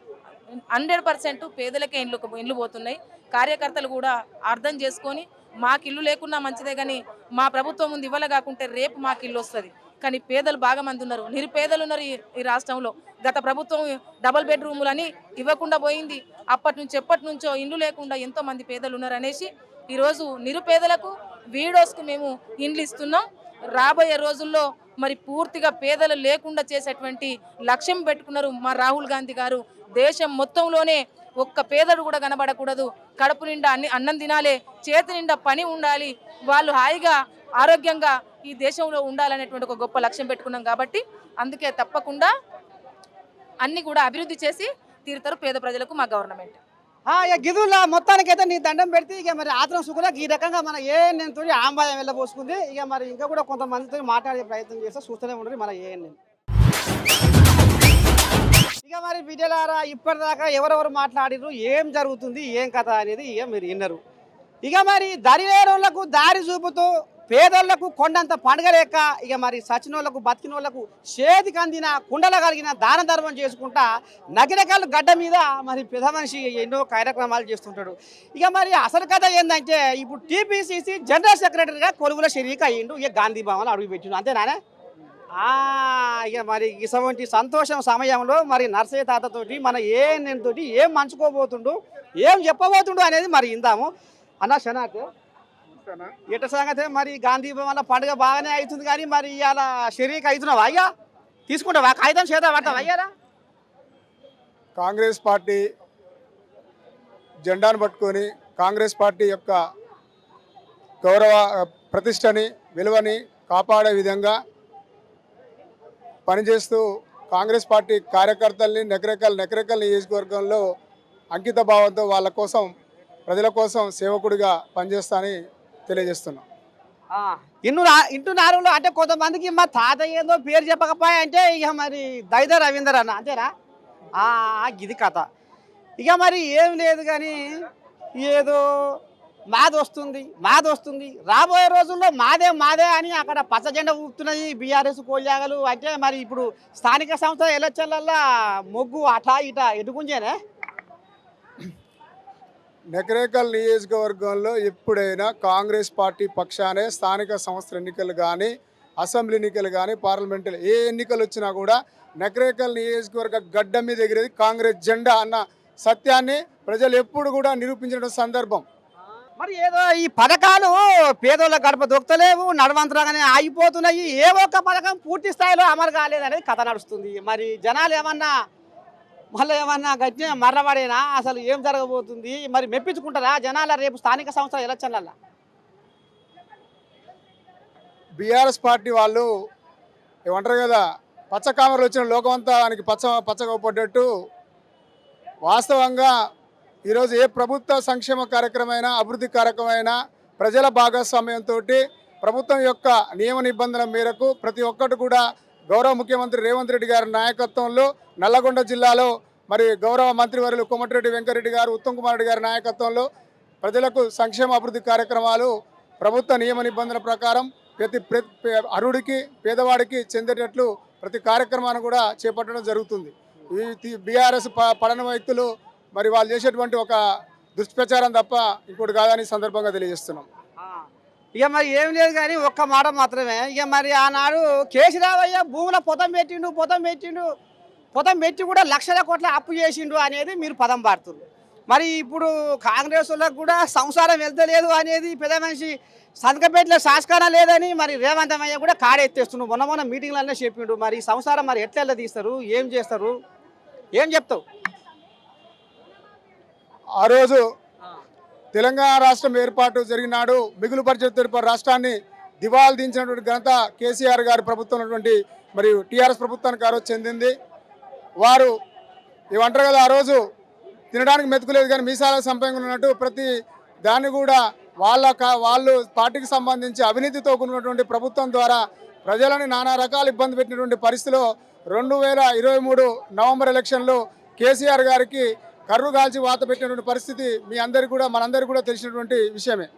100% పేదలకే ఇండ్లు పోతున్నాయి. కార్యకర్తలు కూడా అర్థం చేసుకొని మాకు ఇల్లు లేకున్నా మంచిదే, కానీ మా ప్రభుత్వం ముందు ఇవ్వలే కాకుంటే రేపు మాకు ఇల్లు వస్తుంది. కానీ పేదలు బాగా మంది ఉన్నారు, నిరుపేదలు ఉన్నారు ఈ రాష్ట్రంలో. గత ప్రభుత్వం డబుల్ బెడ్రూములని ఇవ్వకుండా పోయింది. ఎప్పటి నుంచో ఇండ్లు లేకుండా ఎంతో మంది పేదలు ఉన్నారు అనేసి ఈరోజు నిరుపేదలకు, వీడోస్కు మేము ఇండ్లు ఇస్తున్నాం. రాబోయే రోజుల్లో మరి పూర్తిగా పేదలు లేకుండా చేసేటువంటి లక్ష్యం పెట్టుకున్నారు మా రాహుల్ గాంధీ గారు. దేశం మొత్తంలోనే ఒక్క పేదడు కూడా కనబడకూడదు, కడుపు నిండా అన్నం తినాలి, చేతి నిండా పని ఉండాలి, వాళ్ళు హాయిగా ఆరోగ్యంగా ఈ దేశంలో ఉండాలనేటువంటి ఒక గొప్ప లక్ష్యం పెట్టుకున్నాం. కాబట్టి అందుకే తప్పకుండా అన్ని కూడా అభివృద్ధి చేసి తీరుతారు పేద ప్రజలకు మా గవర్నమెంట్. ఇక గిదుల్లా మొత్తానికైతే నీ దండం పెడితే ఇక మరి ఆత్రం సుఖులకు ఈ రకంగా మన ఏఎన్ఎన్ తోటి ఆంబాయం వెళ్ళబోసుకుంది. ఇక మరి ఇంకా కూడా కొంతమందితో మాట్లాడే ప్రయత్నం చేస్తే చూస్తూనే ఉండదు మన ఏఎన్ఎన్. ఇక మరి బిడ్డలారా, ఇప్పటిదాకా ఎవరెవరు మాట్లాడిరు, ఏం జరుగుతుంది, ఏం కథ అనేది ఇక మీరు విన్నారు. ఇక మరి దరివేరులకు దారి చూపుతూ పేదోళ్లకు కొండంత పండుగ లేక ఇక మరి సచినోళ్లకు బతికినోళ్లకు చేతికి అందిన కుండల కలిగిన దాన ధర్మం చేసుకుంటా నగిరకాలు గడ్డ మీద మరి పెద్ద మనిషి ఎన్నో కార్యక్రమాలు చేస్తుంటాడు. ఇక మరి అసలు కథ ఏంటంటే ఇప్పుడు టీపీసీసీ జనరల్ సెక్రటరీగా కొలువుల షరీక్ అయ్యిండు. ఇక గాంధీ భవన్ అడుగు పెట్టిండు, అంతేనానే? ఇక మరి ఇటువంటి సంతోషం సమయంలో మరి నర్సయ్య తాతతోటి మన ఏఎన్ఎన్ తోటి ఏం మంచుకోబోతుండు, ఏం చెప్పబోతుండు అనేది మరి ఇందాము. అన్న శనాథ్ ఎట సంగతే మరి గాంధీ భవన్ల పండుగ బాగానే అవుతుంది, కానీ మరి ఇవాళ షరీక్ అవుతున్నావా? అయ్యా తీసుకుంటావా కాగితం చేత పడతావా? అయ్యారా కాంగ్రెస్ పార్టీ జెండాను పట్టుకొని కాంగ్రెస్ పార్టీ యొక్క గౌరవ ప్రతిష్టని విలువని కాపాడే విధంగా పనిచేస్తూ కాంగ్రెస్ పార్టీ కార్యకర్తల్ని నకరేకల్ నియోజకవర్గంలో అంకిత భావంతో వాళ్ళ కోసం ప్రజల కోసం సేవకుడిగా పనిచేస్తానని తెలియజేస్తున్నాం. ఇంటున్నారు అంటే కొంతమందికి మా తాత ఏదో పేరు చెప్పకపోయా అంటే ఇక మరి దైద రవీందర్ అన్న, అంతేనా? ఇది కథ. ఇక మరి ఏం లేదు, కానీ ఏదో మాది వస్తుంది రాబోయే రోజుల్లో మాదే అని అక్కడ పచ్చ జెండా ఊపుతున్నాయి బీఆర్ఎస్ కోల్యాగలు. అంటే మరి ఇప్పుడు స్థానిక సంస్థల ఎలక్షన్లల్లో మొగ్గు అటా ఇటా ఎదుగుంజేనే. నకరేకల్ నియోజకవర్గంలో ఎప్పుడైనా కాంగ్రెస్ పార్టీ పక్షానే స్థానిక సంస్థల ఎన్నికలు కానీ, అసెంబ్లీ ఎన్నికలు కానీ, పార్లమెంటు ఏ ఎన్నికలు వచ్చినా కూడా నకరేకల్ నియోజకవర్గ గడ్డ మీద ఎగిరేది కాంగ్రెస్ జెండా అన్న సత్యాన్ని ప్రజలు ఎప్పుడు కూడా నిరూపించిన సందర్భం. మరి ఏదో ఈ పథకాలు పేదోళ్ళ గడప దొక్కలేవు, నడవంతరాగానే ఆగిపోతున్నాయి, ఏ ఒక్క పథకం పూర్తి స్థాయిలో అమలు కాలేదనేది కథ నడుస్తుంది. మరి జనాలు ఏమన్నా గట్టిగా మర్రబడేనా? అసలు ఏం జరగబోతుంది? మరి మెప్పించుకుంటారా జనాల రేపు స్థానిక సంస్థల ఎలక్షన్లలో? బీఆర్ఎస్ పార్టీ వాళ్ళు ఏమంటారు కదా, పచ్చకామరలు వచ్చిన లోకమంతా దానికి పచ్చగా పడ్డట్టు వాస్తవంగా ఈరోజు ఏ ప్రభుత్వ సంక్షేమ కార్యక్రమమైనా, అభివృద్ధి కార్యక్రమమైనా ప్రజల భాగస్వామ్యంతో ప్రభుత్వం యొక్క నియమ నిబంధనల మేరకు ప్రతి ఒక్కటి కూడా గౌరవ ముఖ్యమంత్రి రేవంత్ రెడ్డి గారి నాయకత్వంలో నల్లగొండ జిల్లాలో మరి గౌరవ మంత్రివర్యులు కోమటిరెడ్డి వెంకరెడ్డి గారు, ఉత్తమ్ కుమార్ రెడ్డి గారి నాయకత్వంలో ప్రజలకు సంక్షేమ అభివృద్ధి కార్యక్రమాలు ప్రభుత్వ నియమ నిబంధనల ప్రకారం ప్రతి అరుడికి పేదవాడికి చెందేటట్లు ప్రతి కార్యక్రమాన్ని కూడా చేపట్టడం జరుగుతుంది. ఈ బీఆర్ఎస్ పడన వ్యక్తులు మరి వాళ్ళు చేసేటువంటి ఒక దుష్ప్రచారం తప్ప ఇంకోటి కాదని సందర్భంగా తెలియజేస్తున్నాం. ఇక మరి ఏం లేదు, కానీ ఒక్క మాట మాత్రమే. ఇక మరి ఆనాడు కేసీరావయ్య భూముల పొతం పెట్టిండు పొతం పెట్టి కూడా లక్షల కోట్ల అప్పు చేసిండు అనేది మీరు పదం పాడుతున్నారు. మరి ఇప్పుడు కాంగ్రెస్ వాళ్ళకు కూడా సంసారం వెళ్తలేదు అనేది పెద్ద మనిషి సంతకపేటలో సంస్కారం లేదని మరి రేవంత్ అయ్య కూడా కాడెత్తేస్తున్నాడు. మొన్న మీటింగ్లన్నీ చెప్పిండు. మరి ఈ సంసారం మరి ఎట్లా తీస్తారు, ఏం చేస్తారు, ఏం చెప్తావు? ఆ రోజు తెలంగాణ రాష్ట్రం ఏర్పాటు జరిగినాడు మిగులు పరిషత్ రాష్ట్రాన్ని దివాలు దించినటువంటి ఘనత కేసీఆర్ గారి ప్రభుత్వం ఉన్నటువంటి మరియు టీఆర్ఎస్ ప్రభుత్వానికి ఆ రోజు చెందింది. వారు ఏమంటారు కదా, ఆ రోజు తినడానికి మెతుకులేదు కానీ మీసాలకు సంపంగా ఉన్నట్టు ప్రతి దాన్ని కూడా వాళ్ళు పార్టీకి సంబంధించి అవినీతితో కూడినటువంటి ప్రభుత్వం ద్వారా ప్రజలని నానా రకాల ఇబ్బంది పెట్టినటువంటి పరిస్థితిలో 2023 నవంబర్ ఎలక్షన్లో కేసీఆర్ గారికి కర్రు కాల్చి వాత పెట్టినటువంటి పరిస్థితి మీ అందరికీ కూడా మనందరికీ కూడా తెలిసినటువంటి విషయమే.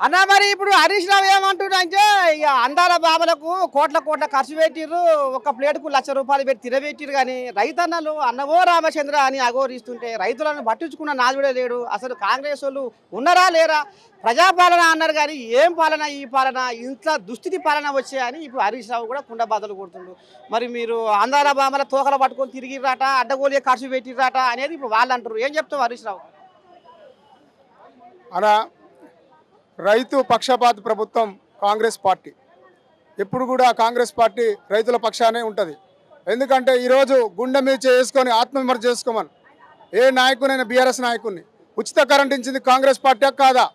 అన్న మరి ఇప్పుడు హరీష్ రావు ఏమంటుండంటే ఇక అందాల బాబులకు కోట్ల ఖర్చు పెట్టిర్రు, ఒక ప్లేటుకు ₹1,00,000 పెట్టి తినబెట్టిరు, కానీ రైతన్నలు అన్నవో రామచంద్ర అని అఘోరిస్తుంటే రైతులను పట్టించుకున్న నాదుడే లేడు. అసలు కాంగ్రెస్ వాళ్ళు ఉన్నారా లేరా? ప్రజాపాలన అన్నారు కానీ ఏం పాలన ఈ పాలన, ఇంట్లో దుస్థితి పాలన వచ్చాయని ఇప్పుడు హరీష్ రావు కూడా కుండ బాధలు కొడుతుండు. మరి మీరు అందాల బామల తోకలు పట్టుకొని తిరిగిరాట, అడ్డగోలిగా ఖర్చు పెట్టిరాట అనేది ఇప్పుడు వాళ్ళు అంటారు. ఏం చెప్తావు హరీష్ రావు? అలా రైతు పక్షపాత ప్రభుత్వం కాంగ్రెస్ పార్టీ. ఎప్పుడు కూడా కాంగ్రెస్ పార్టీ రైతుల పక్షానే ఉంటుంది. ఎందుకంటే ఈరోజు గుండె మీద చేసుకొని ఆత్మవిమర్శ చేసుకోమని ఏ నాయకునైనా బీఆర్ఎస్ నాయకుడిని ఉచిత కరెంట్ ఇచ్చింది కాంగ్రెస్ పార్టీ కాదా?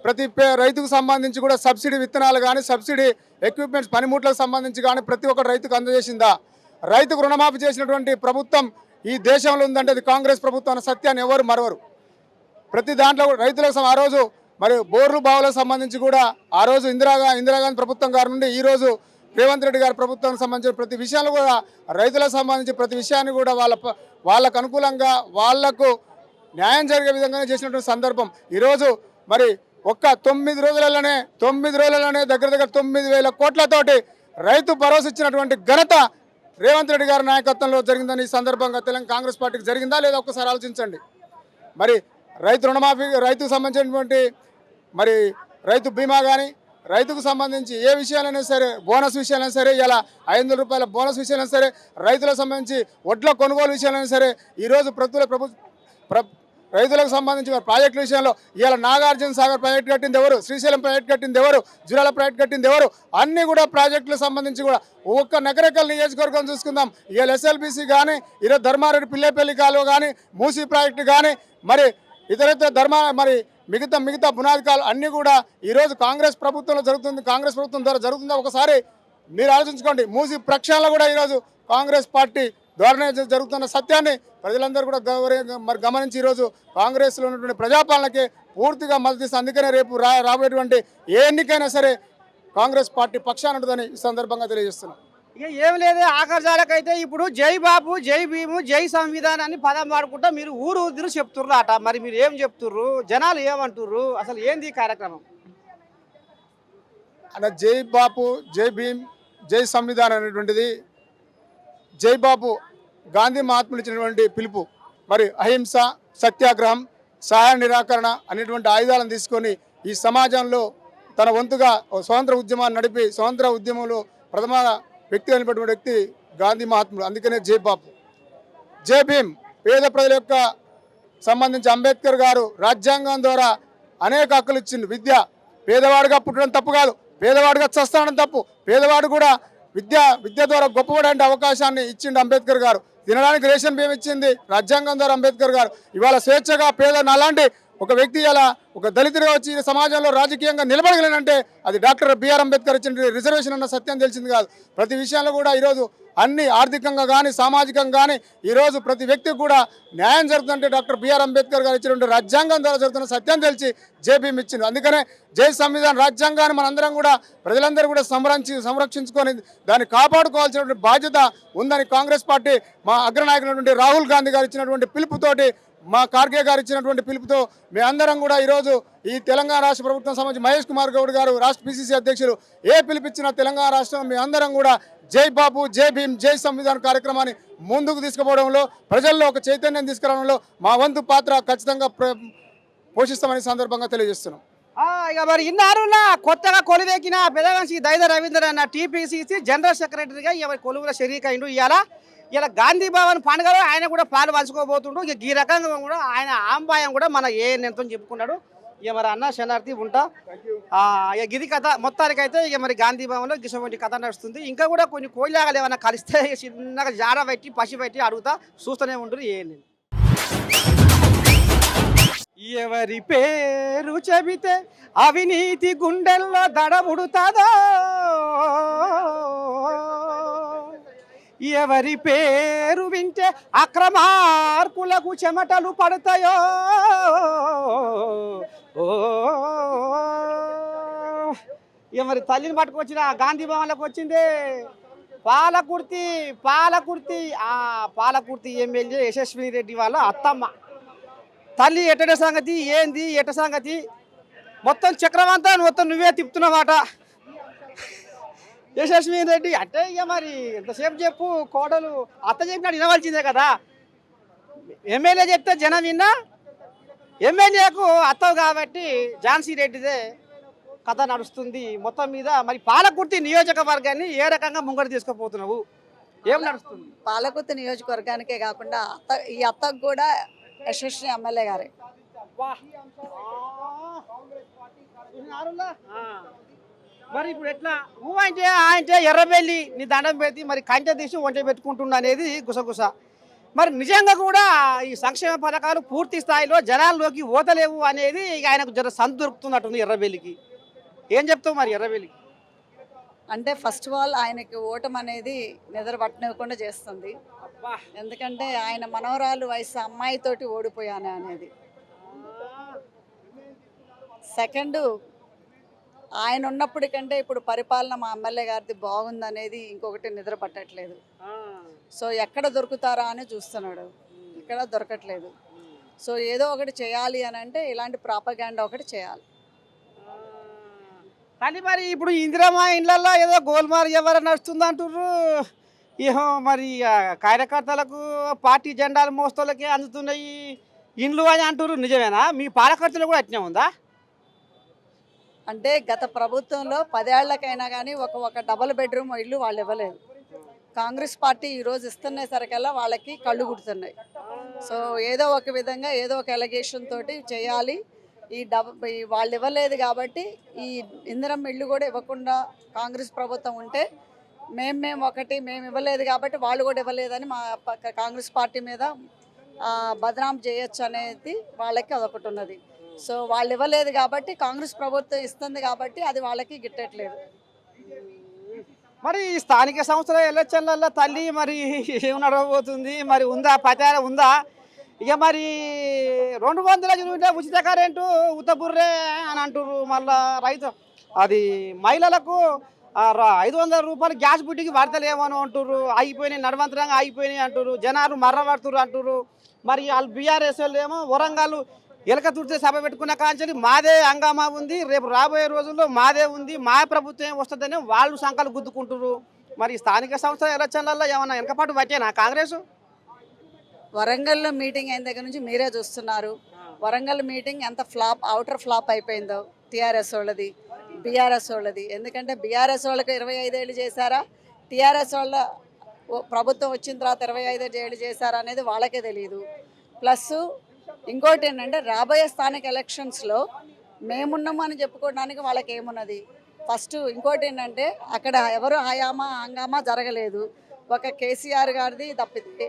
ప్రతి రైతుకు సంబంధించి కూడా సబ్సిడీ విత్తనాలు కానీ సబ్సిడీ ఎక్విప్మెంట్స్ పనిముట్లకు సంబంధించి కానీ ప్రతి ఒక్క రైతుకు అందజేసిందా? రైతుకు రుణమాఫీ చేసినటువంటి ప్రభుత్వం ఈ దేశంలో ఉందంటే అది కాంగ్రెస్ ప్రభుత్వం అన్న సత్యాన్ని ఎవరు మరవరు. ప్రతి దాంట్లో రైతులకు ఆ రోజు మరి బోర్లు బావులకు సంబంధించి కూడా ఆ రోజు ఇందిరాగాంధీ ప్రభుత్వం గారి నుండి ఈరోజు రేవంత్ రెడ్డి గారి ప్రభుత్వానికి సంబంధించిన ప్రతి విషయాలు కూడా రైతులకు సంబంధించి ప్రతి విషయాన్ని కూడా వాళ్ళకు అనుకూలంగా వాళ్లకు న్యాయం జరిగే విధంగానే చేసినటువంటి సందర్భం. ఈరోజు మరి ఒక్క 9 రోజులలోనే దగ్గర 9,000 కోట్లతోటి రైతు భరోసా ఇచ్చినటువంటి ఘనత రేవంత్ రెడ్డి గారి నాయకత్వంలో జరిగిందని ఈ సందర్భంగా తెలంగాణ కాంగ్రెస్ పార్టీకి జరిగిందా లేదా ఒక్కసారి ఆలోచించండి. మరి రైతు రుణమాఫీ, రైతుకు సంబంధించినటువంటి మరి రైతు బీమా కానీ రైతుకు సంబంధించి ఏ విషయాలైనా సరే, బోనస్ విషయాలైనా సరే, ఇలా ₹500 బోనస్ విషయాలైనా సరే, రైతులకు సంబంధించి వడ్ల కొనుగోలు విషయాలైనా సరే, ఈరోజు రైతులకు సంబంధించి ప్రాజెక్టుల విషయంలో ఇలా నాగార్జున సాగర్ ప్రాజెక్టు కట్టింది ఎవరు, శ్రీశైలం ప్రాజెక్టు కట్టింది ఎవరు, జురాల ప్రాజెక్టు కట్టింది ఎవరు, అన్నీ కూడా ప్రాజెక్టులకు సంబంధించి కూడా ఒక్క నగరకల్ నియోజకవర్గం చూసుకుందాం. ఇవాళ SLBC కానీ, ఈరోజు ధర్మారెడ్డి పిల్లేపల్లి కాలువ కానీ, మూసీ ప్రాజెక్టు కానీ, మరి ఇతరత్ర మరి మిగతా బునాది కాలు అన్నీ కూడా ఈరోజు కాంగ్రెస్ ప్రభుత్వంలో జరుగుతుంది. కాంగ్రెస్ ప్రభుత్వం ద్వారా జరుగుతుందా ఒకసారి మీరు ఆలోచించుకోండి. మూసీ ప్రక్షాళన కూడా ఈరోజు కాంగ్రెస్ పార్టీ ద్వారానే జరుగుతున్న సత్యాన్ని ప్రజలందరూ కూడా మరి గమనించి ఈరోజు కాంగ్రెస్లో ఉన్నటువంటి ప్రజాపాలనకే పూర్తిగా మద్దతు ఇస్తుంది. అందుకనే రేపు రాబోయేటువంటి ఏ ఎన్నికైనా సరే కాంగ్రెస్ పార్టీ పక్షాన ఉంటుందని ఈ సందర్భంగా తెలియజేస్తున్నాం. ఇక ఏం లేదు, ఆఖరిజాలకైతే ఇప్పుడు జై బాబు, జై భీము, జై సంవిధానాన్ని పదం వాడుకుంటా మీరు ఊరు చెప్తుర్రు అట. మరి మీరు ఏం చెప్తుర్రు, జనాలు ఏమంటుర్రు, అసలు ఏంది ఈ కార్యక్రమం? అలా జై బాపు, జై భీమ్, జై సంవిధానం అనేటువంటిది జై బాపు గాంధీ మహాత్ములు ఇచ్చినటువంటి పిలుపు. మరి అహింస, సత్యాగ్రహం, సహాయ నిరాకరణ అనేటువంటి ఆయుధాలను తీసుకొని ఈ సమాజంలో తన వంతుగా స్వతంత్ర ఉద్యమాన్ని నడిపి స్వతంత్ర ఉద్యమంలో ప్రథమ వ్యక్తి అయినటువంటి వ్యక్తి గాంధీ మహాత్ముడు. అందుకనే జై బాపు. జై భీమ్ పేద ప్రజల యొక్క సంబంధించి అంబేద్కర్ గారు రాజ్యాంగం ద్వారా అనేక హక్కులు ఇచ్చింది. విద్య, పేదవాడిగా పుట్టడం తప్పు కాదు, పేదవాడిగా చస్తాడడం తప్పు. పేదవాడు కూడా విద్య ద్వారా గొప్పవాడంటే అవకాశాన్ని ఇచ్చిండు అంబేద్కర్ గారు. తినడానికి రేషన్ బియ్యం ఇచ్చింది రాజ్యాంగం ద్వారా అంబేద్కర్ గారు. ఇవాళ స్వేచ్ఛగా పేద అలాంటి ఒక వ్యక్తి ఇలా ఒక దళితుడిగా వచ్చి సమాజంలో రాజకీయంగా నిలబడగలనంటే అది డాక్టర్ బిఆర్ అంబేద్కర్ ఇచ్చిన రిజర్వేషన్ అన్న సత్యం తెలిసింది కాదు. ప్రతి విషయంలో కూడా ఈరోజు అన్ని ఆర్థికంగా కానీ సామాజికంగా కానీ ఈరోజు ప్రతి వ్యక్తికి కూడా న్యాయం జరుగుతుందంటే డాక్టర్ బిఆర్ అంబేద్కర్ గారు ఇచ్చినటువంటి రాజ్యాంగం ద్వారా జరుగుతున్న సత్యం తెలిసి జై భీమ్ ఇచ్చింది. అందుకనే జై సంవిధానం రాజ్యాంగాన్ని మనందరం కూడా ప్రజలందరూ కూడా సంరక్షించుకొని దాన్ని కాపాడుకోవాల్సినటువంటి బాధ్యత ఉందని కాంగ్రెస్ పార్టీ మా అగ్రనాయకులైనటువంటి రాహుల్ గాంధీ గారు ఇచ్చినటువంటి పిలుపుతోటి, మా ఖార్గే గారు ఇచ్చినటువంటి పిలుపుతో మేమందరం కూడా ఈరోజు ఈ తెలంగాణ రాష్ట్ర ప్రభుత్వం సంబంధించి మహేష్ కుమార్ గౌడ్ గారు రాష్ట్ర పిసిసి అధ్యక్షులు ఏ పిలిపించిన తెలంగాణ రాష్ట్రం మేమందరం కూడా జై బాబు, జై భీమ్, జై సంవిధాన్ కార్యక్రమాన్ని ముందుకు తీసుకుపోవడంలో ప్రజల్లో ఒక చైతన్యం తీసుకురావడంలో మా వంతు పాత్ర ఖచ్చితంగా పోషిస్తామని సందర్భంగా తెలియజేస్తున్నాం. ఇక మరి ఇన్నారులా కొత్తగా కొలువెక్కిన పెదవంశి దైద రవీంద్ర అన్న టీపీసీసీ జనరల్ సెక్రటరీగా ఇవాళ కొలువుల షరీకైండు. ఇలా గాంధీ భవన్ పండుగలో ఆయన కూడా పాలు పంచుకోబోతుండు. ఇక ఈ రకంగా కూడా ఆయన ఆంబాయం కూడా మన ఎంతో చెప్పుకున్నాడు. ఇక మరి అన్న శనార్థి ఉంటా. ఇక గిది కథ మొత్తానికైతే ఇక మరి గాంధీ భవన్లో గిసవంటి కథ నడుస్తుంది. ఇంకా కూడా కొన్ని కోయిలాగలు ఏమైనా కలిస్తే చిన్నగా జాడ పెట్టి పసి పెట్టి అడుగుతా చూస్తూనే ఉండరు. ఎవరి పేరు చెబితే అవినీతి గుండెల్లో దడబుడుతుందో, ఎవరి పేరు వింటే అక్రమార్కులకు చెమటలు పడతాయో, ఎవరి తల్లిని పట్టుకొచ్చిన గాంధీ భవన్లోకి వచ్చింది పాలకుర్తి పాలకుర్తి ఎమ్మెల్యే యశస్విని రెడ్డి వాళ్ళ అత్తమ్మ. తల్లి ఎట్టడ సంగతి ఏంది ఎట్ట సంగతి మొత్తం చక్రమంతా మొత్తం నువ్వే తిప్పుతున్నావాట యశస్విని రెడ్డి. అంటే ఇక మరి ఎంతసేపు చెప్పు, కోడలు అత్త చెప్పినట్టు వినవలసిందే కదా. ఎమ్మెల్యే చెప్తే జనం విన్నా, ఎమ్మెల్యేకు అత్తవు కాబట్టి ఝాన్సీ రెడ్డిదే కథ నడుస్తుంది మొత్తం మీద. మరి పాలకుర్తి నియోజకవర్గాన్ని ఏ రకంగా ముంగడు తీసుకుపోతున్నావు, ఏం నడుస్తుంది? పాలకుర్తి నియోజకవర్గానికే కాకుండా ఈ అత్తకు కూడా యశస్వి ఎమ్మెల్యే గారే. మరి ఇప్పుడు ఎట్లా నువ్వు అంటే ఎర్రబెల్లి నీ దండం పెట్టి మరి కంచె తీసి వంట పెట్టుకుంటున్నా అనేది గుసగుస. మరి నిజంగా కూడా ఈ సంక్షేమ పథకాలు పూర్తి స్థాయిలో జనాల్లోకి ఓతలేవు అనేది ఇక ఆయనకు జర సందు దొరుకుతున్నట్టుంది ఎర్రబెల్లికి. ఏం చెప్తావు మరి ఎర్రబెల్లికి? అంటే ఫస్ట్ ఆఫ్ ఆల్ ఆయనకి ఓటం అనేది నిద్ర పట్టనివ్వకుండా చేస్తుంది. ఎందుకంటే ఆయన మనవరాలు వయసు అమ్మాయితోటి ఓడిపోయాను అనేది. సెకండ్, ఆయన ఉన్నప్పటికంటే ఇప్పుడు పరిపాలన మా ఎమ్మెల్యే గారిది బాగుందనేది ఇంకొకటి నిద్ర పట్టట్లేదు. సో ఎక్కడ దొరుకుతారా అని చూస్తున్నాడు, ఇక్కడ దొరకట్లేదు. సో ఏదో ఒకటి చేయాలి అని అంటే ఇలాంటి ప్రాపగాండా ఒకటి చేయాలి. కానీ మరి ఇప్పుడు ఇందిరమ్మ ఇండ్లల్లో ఏదో గోల్మార్ ఎవరు నడుస్తుంది అంటుర్రు. ఏమో మరి కార్యకర్తలకు పార్టీ జెండాలు మోస్తోళ్ళకే అందుతున్నాయి ఇండ్లు అని అంటుర్రు. నిజమేనా? మీ పాలకర్తలు కూడా అట్నే ఉందా? అంటే గత ప్రభుత్వంలో 10 ఏళ్లకైనా కానీ ఒక డబుల్ బెడ్రూమ్ ఇల్లు వాళ్ళు ఇవ్వలేదు. కాంగ్రెస్ పార్టీ ఈరోజు ఇస్తున్న సరికల్లా వాళ్ళకి కళ్ళు గుడుతున్నాయి. సో ఏదో ఒక విధంగా ఏదో ఒక ఎలిగేషన్ తోటి చేయాలి. వాళ్ళు ఇవ్వలేదు కాబట్టి ఈ ఇందిరమ్మ ఇల్లు కూడా ఇవ్వకుండా కాంగ్రెస్ ప్రభుత్వం ఉంటే మేము ఇవ్వలేదు కాబట్టి వాళ్ళు కూడా ఇవ్వలేదని మా కాంగ్రెస్ పార్టీ మీద బదనాం చేయొచ్చు అనేది వాళ్ళకి అదొకటి ఉన్నది. సో వాళ్ళు ఇవ్వలేదు కాబట్టి కాంగ్రెస్ ప్రభుత్వం ఇస్తుంది కాబట్టి అది వాళ్ళకి గిట్టట్లేదు. మరి స్థానిక సంస్థల ఎలక్షన్లలో తల్లి మరి ఏం నడవబోతుంది మరి? ఉందా పతార ఉందా? ఇక మరి 200 యూనిట్ల ఉచిత కరెంటు ఉత్తబుర్రే అని అంటుర్రు. మళ్ళా రైతు అది మహిళలకు 500 రూపాయలు గ్యాస్ బుడ్డికి పడతలేమని అంటుర్రు. అయిపోయినాయి, నడవంతరంగా అయిపోయినాయి అంటుర్రు. జనాలు మర్రపడుతుర్రు అంటుర్రు. మరి వాళ్ళు బీఆర్ఎస్ వాళ్ళు ఏమో వరంగల్ ఎలక తుడితే సభ పెట్టుకున్న కాంచెలి మాదే హంగామా ఉంది, రేపు రాబోయే రోజుల్లో మాదే ఉంది, మా ప్రభుత్వం వస్తుందని వాళ్ళు సంకలు గుద్దుకుంటుర్రు. మరి స్థానిక సంస్థల ఎలక్షన్లలో ఏమన్నా వెనకపాటు పట్టేనా కాంగ్రెస్? వరంగల్లో మీటింగ్ అయిన దగ్గర నుంచి మీరే చూస్తున్నారు. వరంగల్ మీటింగ్ ఎంత అవుటర్ ఫ్లాప్ అయిపోయిందో టీఆర్ఎస్ వాళ్ళది, బీఆర్ఎస్ వాళ్ళది. ఎందుకంటే బీఆర్ఎస్ వాళ్ళకి 25 ఏళ్ళు చేశారా, టీఆర్ఎస్ వాళ్ళ ప్రభుత్వం వచ్చిన తర్వాత 25 ఏళ్ళు చేశారా అనేది వాళ్ళకే తెలియదు. ప్లస్ ఇంకోటి ఏంటంటే రాబోయే స్థానిక ఎలక్షన్స్లో మేమున్నామని చెప్పుకోవడానికి వాళ్ళకి ఏమున్నది? ఫస్ట్ ఇంకోటి ఏంటంటే అక్కడ ఎవరు హంగామా జరగలేదు, ఒక కేసీఆర్ గారిది తప్పితే.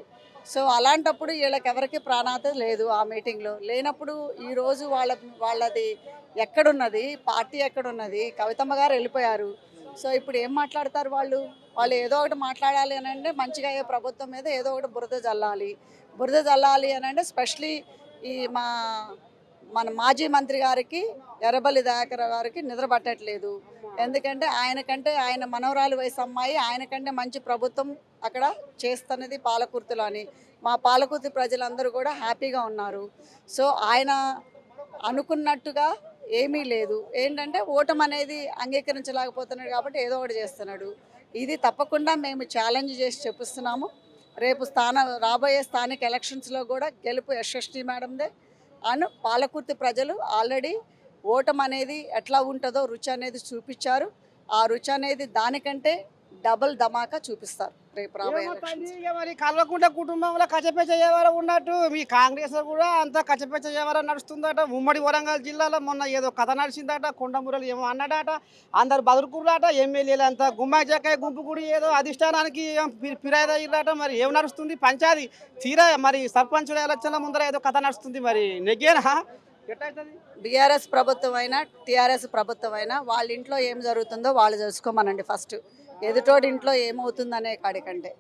సో అలాంటప్పుడు వీళ్ళకి ఎవరికి ప్రాణాత లేదు. ఆ మీటింగ్లో లేనప్పుడు ఈరోజు వాళ్ళది ఎక్కడున్నది, పార్టీ ఎక్కడున్నది? కవితమ్మ గారు వెళ్ళిపోయారు. సో ఇప్పుడు ఏం మాట్లాడతారు వాళ్ళు ఏదో ఒకటి మాట్లాడాలి అని అంటే మంచిగా అయ్యే ప్రభుత్వం మీద ఏదో ఒకటి బురద జల్లాలి అని అంటే స్పెషలీ ఈ మన మాజీ మంత్రి గారికి ఎర్రబల్లి దయాకర్ గారికి నిద్ర పట్టట్లేదు. ఎందుకంటే ఆయన మనవరాలు వయసు అమ్మాయి ఆయనకంటే మంచి ప్రభుత్వం అక్కడ చేస్తున్నది పాలకుర్తిలో అని మా పాలకుర్తి ప్రజలందరూ కూడా హ్యాపీగా ఉన్నారు. సో ఆయన అనుకున్నట్టుగా ఏమీ లేదు. ఏంటంటే ఓటమి అనేది అంగీకరించలేకపోతున్నాడు కాబట్టి ఏదో ఒకటి చేస్తున్నాడు. ఇది తప్పకుండా మేము ఛాలెంజ్ చేసి చెప్పిస్తున్నాము. రేపు రాబోయే స్థానిక ఎలక్షన్స్లో కూడా గెలుపు యశస్వి మేడందే. పాలకుర్తి ప్రజలు ఆల్రెడీ ఓటమి అనేది ఎట్లా ఉంటుందో రుచి అనేది చూపించారు. ఆ రుచి అనేది దానికంటే డబుల్ ధమాకా చూపిస్తారు రేపు రాబోయే ఎలక్షన్స్. ఇక మరి కల్వకుంట్ల కుటుంబంలో కచ్చపెచ్చ వ్యవహారం ఉన్నట్టు మీ కాంగ్రెస్ లో కూడా అంతా కచ్చపెచ్చ వ్యవహారం నడుస్తుందట. ఉమ్మడి వరంగల్ జిల్లాలో మొన్న ఏదో కథ నడిచిందట. కొండమురలు ఏమో అన్నాడట, అందరు బదులుకుర్రాట, ఎమ్మెల్యేలు అంతా గుమ్మాయి జక్కాయ గుంపు కూడా ఏదో అధిష్టానానికి ఫిర్యాదు అయ్యారట. మరి ఏం నడుస్తుంది పంచాయతీ తీరా? మరి సర్పంచుల ఎలక్షన్ల ముందర ఏదో కథ నడుస్తుంది, మరి నెగ్గేనా ఎట్లయితుంది? బీఆర్ఎస్ ప్రభుత్వం అయినా టీఆర్ఎస్ ప్రభుత్వం అయినా వాళ్ళ ఇంట్లో ఏం జరుగుతుందో వాళ్ళు తెలుసుకోమనండి. ఫస్ట్ ఎదుటోడి ఇంట్లో ఏమవుతుందనే కాడికంటే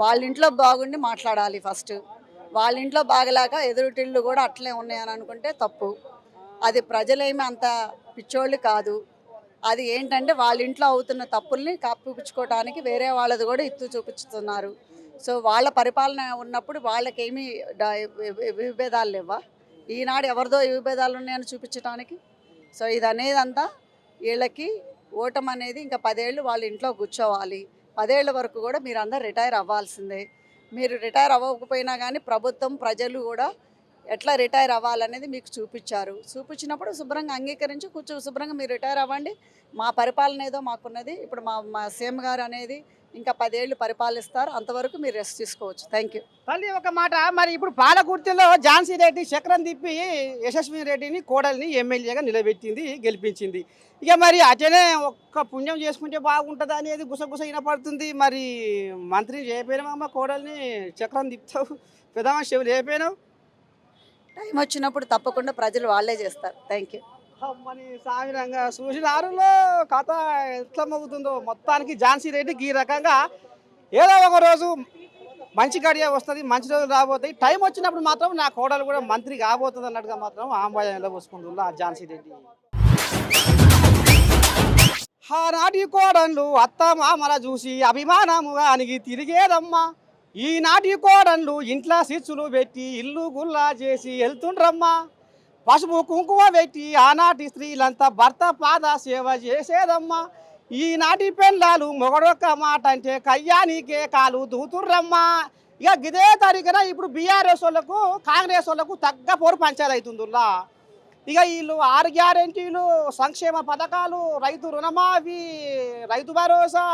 వాళ్ళ ఇంట్లో బాగుండి మాట్లాడాలి ఫస్ట్. వాళ్ళ ఇంట్లో బాగలేక ఎదుటిళ్ళు కూడా అట్లే ఉన్నాయని అనుకుంటే తప్పు. అది ప్రజలేమి అంత పిచ్చోళ్ళు కాదు. అది ఏంటంటే వాళ్ళ ఇంట్లో అవుతున్న తప్పుల్ని కప్పిపుచ్చుకోవడానికి వేరే వాళ్ళది కూడా ఎత్తు చూపించుతున్నారు. సో వాళ్ళ పరిపాలన ఉన్నప్పుడు వాళ్ళకేమీ విభేదాలు లేవా? ఈనాడు ఎవరిదో విభేదాలు ఉన్నాయని చూపించడానికి. సో ఇది అనేదంతా వీళ్ళకి ఓటమి అనేది ఇంకా 10 ఏళ్ళు వాళ్ళ ఇంట్లో కూర్చోవాలి. 10 ఏళ్ళ వరకు కూడా మీరు అందరు రిటైర్ అవ్వాల్సిందే. మీరు రిటైర్ అవ్వకపోయినా కానీ ప్రభుత్వం ప్రజలు కూడా ఎట్లా రిటైర్ అవ్వాలనేది మీకు చూపించినప్పుడు శుభ్రంగా అంగీకరించి శుభ్రంగా మీరు రిటైర్ అవ్వండి. మా పరిపాలన ఏదో మాకున్నది. ఇప్పుడు మా సీఎం గారు అనేది ఇంకా 10 ఏళ్ళు పరిపాలిస్తారు. అంతవరకు మీరు రెస్ట్ తీసుకోవచ్చు. Thank you. తల్లి ఒక మాట, మరి ఇప్పుడు పాలకుర్తిలో ఝాన్సీ రెడ్డి చక్రం తిప్పి యశస్వి రెడ్డిని కోడల్ని ఎమ్మెల్యేగా నిలబెట్టింది, గెలిపించింది. ఇక మరి అటనే ఒక్క పుణ్యం చేసుకుంటే బాగుంటుంది అనేది గుసగుస వినపడుతుంది. మరి మంత్రిని చేయకపోయినామమ్మ, కోడల్ని చక్రం తిప్పుతావు, పెద్ద మనిషి చేయకపోయినావు. టైం వచ్చినప్పుడు తప్పకుండా ప్రజలు వాళ్ళే చేస్తారు. Thank you. అమ్మని సామిరంగా చూసినారులో కథ ఎట్లా మోగుతుందో. మొత్తానికి ఝాన్సీ రెడ్డికి ఈ రకంగా ఏదో ఒక రోజు మంచి గడియ వస్తుంది, మంచి రోజులు రాబోతాయి. టైం వచ్చినప్పుడు మాత్రం నా కోడలు కూడా మంత్రి కాబోతుంది అన్నట్టుగా మాత్రం ఆంబాయం వెళ్ళబోసుకుంటుందా ఝాన్సీ రెడ్డి. ఆనాటి కోడళ్ళు అత్త మామల చూసి అభిమానముగా అనిగి తిరిగేదమ్మా. ఈనాటి కోడళ్ళు ఇంట్లో సిచ్చులు పెట్టి ఇల్లు గుల్లా చేసి వెళ్తుండ్రమ్మా. పసుపు కుంకుమ పెట్టి ఆనాటి స్త్రీలంతా భర్త పాద సేవ చేసేదమ్మా. ఈనాటి పెళ్ళాలు మొగడొక్క మాట అంటే కయ్యానికే కాలు దూతుర్రమ్మా. ఇక గిదే తారీఖున ఇప్పుడు బీఆర్ఎస్ వాళ్ళకు కాంగ్రెస్ వాళ్ళకు తగ్గ పోరు పంచాయతీ అవుతుందిలా. ఇక వీళ్ళు 6 గ్యారెంటీలు, సంక్షేమ పథకాలు, రైతు రుణమాఫీ, రైతు భరోసా,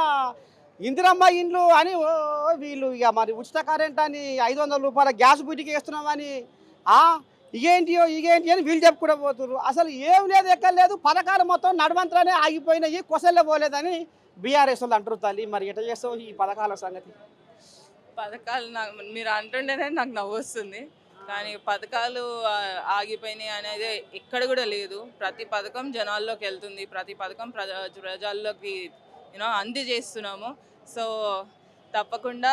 ఇందిరమ్మ ఇండ్లు అని వీళ్ళు ఇక మరి ఉచిత కరెంట్ అని 500 రూపాయల గ్యాస్ బుడ్డికి వేస్తున్నామని ఇగేంటి అని వీళ్ళు చెప్పుకుంటూ పోతున్నారు. అసలు ఏం లేదు, ఎక్కడ లేదు, పథకాలు మొత్తం నడవంతరానే ఆగిపోయినాయి, కొసల్లో పోలేదని బీఆర్ఎస్ వాళ్ళు అంటారు. తల్లి మరి ఎట్లా చేస్తావు ఈ పథకాల సంగతి? పథకాలు మీరు అంటుంటేనే నాకు నవ్వు వస్తుంది. కానీ పథకాలు ఆగిపోయినాయి అనేది ఎక్కడ కూడా లేదు. ప్రతి పథకం జనాల్లోకి వెళ్తుంది, ప్రతి పథకం ప్రజల్లోకి అందజేస్తున్నాము. సో తప్పకుండా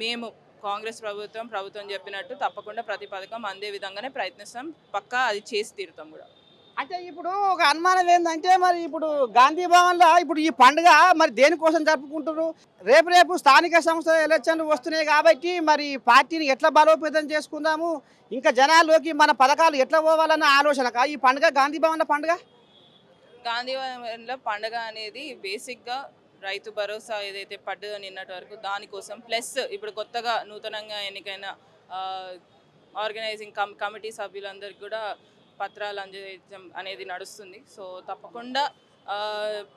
మేము కాంగ్రెస్ ప్రభుత్వం చెప్పినట్టు తప్పకుండా ప్రతి పథకం అందే విధంగానే ప్రయత్నిస్తాం. పక్కా అది చేసి తీరుతాం కూడా. అంటే ఇప్పుడు ఒక అనుమానం ఏంటంటే, మరి ఇప్పుడు గాంధీ భవన్లో ఇప్పుడు ఈ పండుగ మరి దేనికోసం జరుపుకుంటారు? రేపు స్థానిక సంస్థ ఎలక్షన్లు వస్తున్నాయి కాబట్టి మరి పార్టీని ఎట్లా బలోపేతం చేసుకుందాము, ఇంకా జనాల్లోకి మన పథకాలు ఎట్లా పోవాలన్న ఆలోచనక ఈ పండుగ గాంధీ భవన్ల పండుగ? గాంధీ భవన్లో పండుగ అనేది బేసిక్గా రైతు భరోసా ఏదైతే పడ్డదో నిన్నటి వరకు దానికోసం, ప్లస్ ఇప్పుడు కొత్తగా నూతనంగా ఎన్నికైన ఆర్గనైజింగ్ కమిటీ సభ్యులందరికీ కూడా పత్రాలు అందజేయడం అనేది నడుస్తుంది. సో తప్పకుండా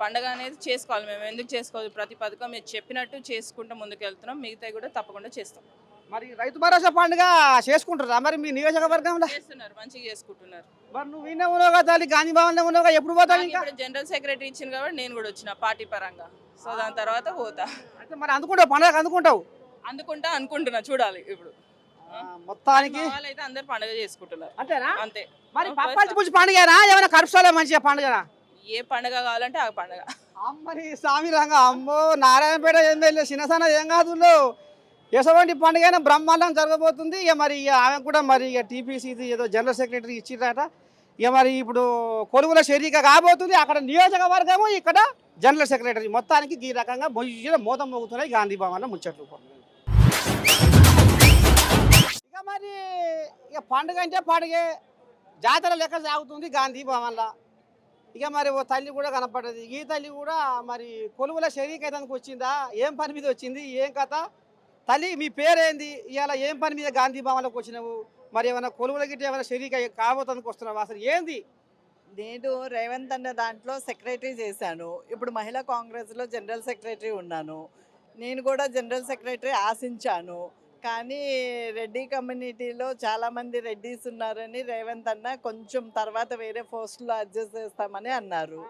పండగ అనేది చేసుకోవాలి. మేము ఎందుకు చేసుకోవాలి? ప్రతి పథకం మీరు చెప్పినట్టు చేసుకుంటూ ముందుకు వెళ్తున్నాం. మిగతా కూడా తప్పకుండా చేస్తాం. మరి రైతు భరోసా పండుగ చేసుకుంటారా మరి మీ నియోజకవర్గంలో? చేస్తున్నారు, మంచిగా చేసుకుంటున్నారు. మరి నువ్వు వినే ఉన్నావుగా తల్లి, గాంధీ భవన్లో ఉన్నావుగా, ఎప్పుడు పోతావు? ఇంకా జనరల్ సెక్రటరీ ఇచ్చింది కాబట్టి నేను కూడా వచ్చిన పార్టీ పరంగా. సో దాని తర్వాత పోతా. అంటే మరి అందుకుంటావు, పండుగ అందుకుంటావు? అనుకుంటున్నా, చూడాలి. ఇప్పుడు మొత్తానికి అయితే అందరు పండుగ చేసుకుంటున్నారు. అంతేనా? అంతే. మరి పప్పాచి పూజ పండుగనా ఏమైనా కరుపుసాలే మంచిగా పండుగనా? ఏ పండుగ కావాలంటే ఆ పండుగ. అమ్మని స్వామి రంగా, అమ్మో నారాయణపేట ఎమ్మెల్యే చిన్నసన ఏం కాదు, ఎటువంటి పండుగ అయినా బ్రహ్మాండం జరగబోతుంది. ఇక మరి ఆమె కూడా మరి ఇక టీపీసీ ఏదో జనరల్ సెక్రటరీ ఇచ్చిరట. ఇక మరి ఇప్పుడు కొలువుల షరీక కాబోతుంది. అక్కడ నియోజకవర్గము, ఇక్కడ జనరల్ సెక్రటరీ. మొత్తానికి ఈ రకంగా మోతం మోగుతున్నాయి గాంధీ భవన్లో ముచ్చట్లు. ఇక మరి ఇక పండుగ అంటే పండుగే, జాతర లెక్క సాగుతుంది గాంధీ భవన్లో. ఇక మరి ఓ తల్లి కూడా కనపడ్డది. ఈ తల్లి కూడా మరి కొలువుల షరీక్ అయితే వచ్చిందా, ఏం పని మీద వచ్చింది, ఏం కథ? తల్లి మీ పేరేంది, ఇవాళ ఏం పని మీద గాంధీ భవన్లోకి వచ్చినావు? మరి ఏమైనా కొలువుల గిట్ట ఏమైనా షరీక్ కాబోతానికి వస్తున్నావు? అసలు ఏంది నేను రేవంత్ అన్న దాంట్లో సెక్రటరీ చేశాను. ఇప్పుడు మహిళా కాంగ్రెస్లో జనరల్ సెక్రటరీ ఉన్నాను. నేను కూడా జనరల్ సెక్రటరీ ఆశించాను. కానీ రెడ్డి కమ్యూనిటీలో చాలామంది రెడ్డీస్ ఉన్నారని రేవంత్ అన్న కొంచెం తర్వాత వేరే పోస్టులో అడ్జస్ట్ చేస్తామని అన్నారు.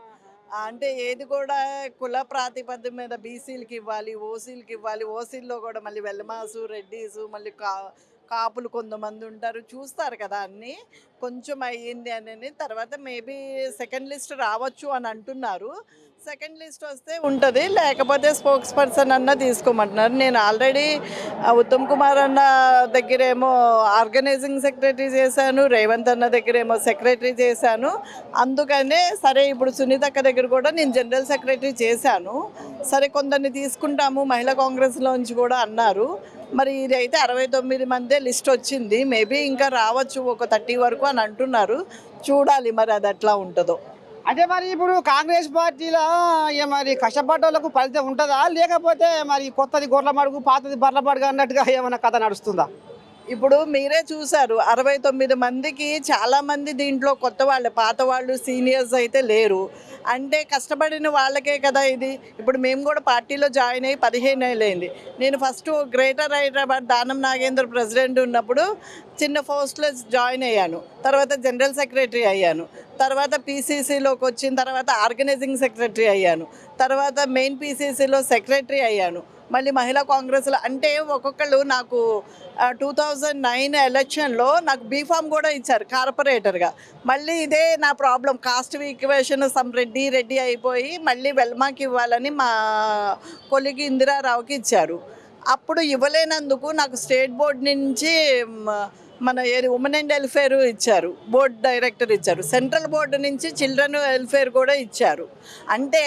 అంటే ఏది కూడా కుల ప్రాతిపదిక మీద బీసీలకి ఇవ్వాలి, ఓసీలకి ఇవ్వాలి. ఓసీల్లో కూడా మళ్ళీ వెల్లమాసు, రెడ్డీసు, మళ్ళీ కాపులు కొంతమంది ఉంటారు, చూస్తారు కదా అన్నీ. కొంచెం అయ్యింది అని తర్వాత మేబీ సెకండ్ లిస్ట్ రావచ్చు అని అంటున్నారు. సెకండ్ లిస్ట్ వస్తే ఉంటుంది, లేకపోతే స్పోక్స్ పర్సన్ అన్న తీసుకోమంటున్నారు. నేను ఆల్రెడీ ఉత్తమ్ కుమార్ అన్న దగ్గరేమో ఆర్గనైజింగ్ సెక్రటరీ చేశాను, రేవంత్ అన్న దగ్గరేమో సెక్రటరీ చేశాను. అందుకనే సరే ఇప్పుడు సునీతక్క దగ్గర కూడా నేను జనరల్ సెక్రటరీ చేశాను. సరే కొందరిని తీసుకుంటాము మహిళా కాంగ్రెస్లోంచి కూడా అన్నారు. మరి ఇది అయితే 69 మందే లిస్ట్ వచ్చింది. మేబీ ఇంకా రావచ్చు ఒక 30 వరకు అని అంటున్నారు. చూడాలి మరి అది ఎట్లా ఉంటుందో. అంటే మరి ఇప్పుడు కాంగ్రెస్ పార్టీలో మరి కష్టపడ్డ వాళ్ళకు ఫలితం ఉంటుందా, లేకపోతే మరి కొత్తది గొర్రెల మడుగు పాతది బర్రెల మడుగు అన్నట్టుగా ఏమైనా కథ నడుస్తుందా? ఇప్పుడు మీరే చూసారు 69 మందికి చాలామంది దీంట్లో కొత్త వాళ్ళే, పాత వాళ్ళు సీనియర్స్ అయితే లేరు. అంటే కష్టపడిన వాళ్ళకే కదా ఇది. ఇప్పుడు మేము కూడా పార్టీలో జాయిన్ అయ్యి 15 ఏళ్ళైంది. నేను ఫస్ట్ గ్రేటర్ హైదరాబాద్ దానం నాగేంద్ర ప్రెసిడెంట్ ఉన్నప్పుడు చిన్న పోస్ట్లో జాయిన్ అయ్యాను. తర్వాత జనరల్ సెక్రటరీ అయ్యాను. తర్వాత పీసీసీలోకి వచ్చిన తర్వాత ఆర్గనైజింగ్ సెక్రటరీ అయ్యాను. తర్వాత మెయిన్ పీసీసీలో సెక్రటరీ అయ్యాను. మళ్ళీ మహిళా కాంగ్రెస్లో అంటే ఒక్కొక్కళ్ళు నాకు 2009 ఎలక్షన్లో నాకు బీఫామ్ కూడా ఇచ్చారు కార్పొరేటర్గా. మళ్ళీ ఇదే నా problem, cost equation some Reddy అయిపోయి మళ్ళీ వెల్మాకి ఇవ్వాలని మా కొలిగి ఇందిరారావుకి ఇచ్చారు. అప్పుడు ఇవ్వలేనందుకు నాకు స్టేట్ బోర్డు నుంచి మన ఉమెన్ అండ్ వెల్ఫేర్ ఇచ్చారు, బోర్డు డైరెక్టర్ ఇచ్చారు. సెంట్రల్ బోర్డు నుంచి చిల్డ్రన్ వెల్ఫేర్ కూడా ఇచ్చారు. అంటే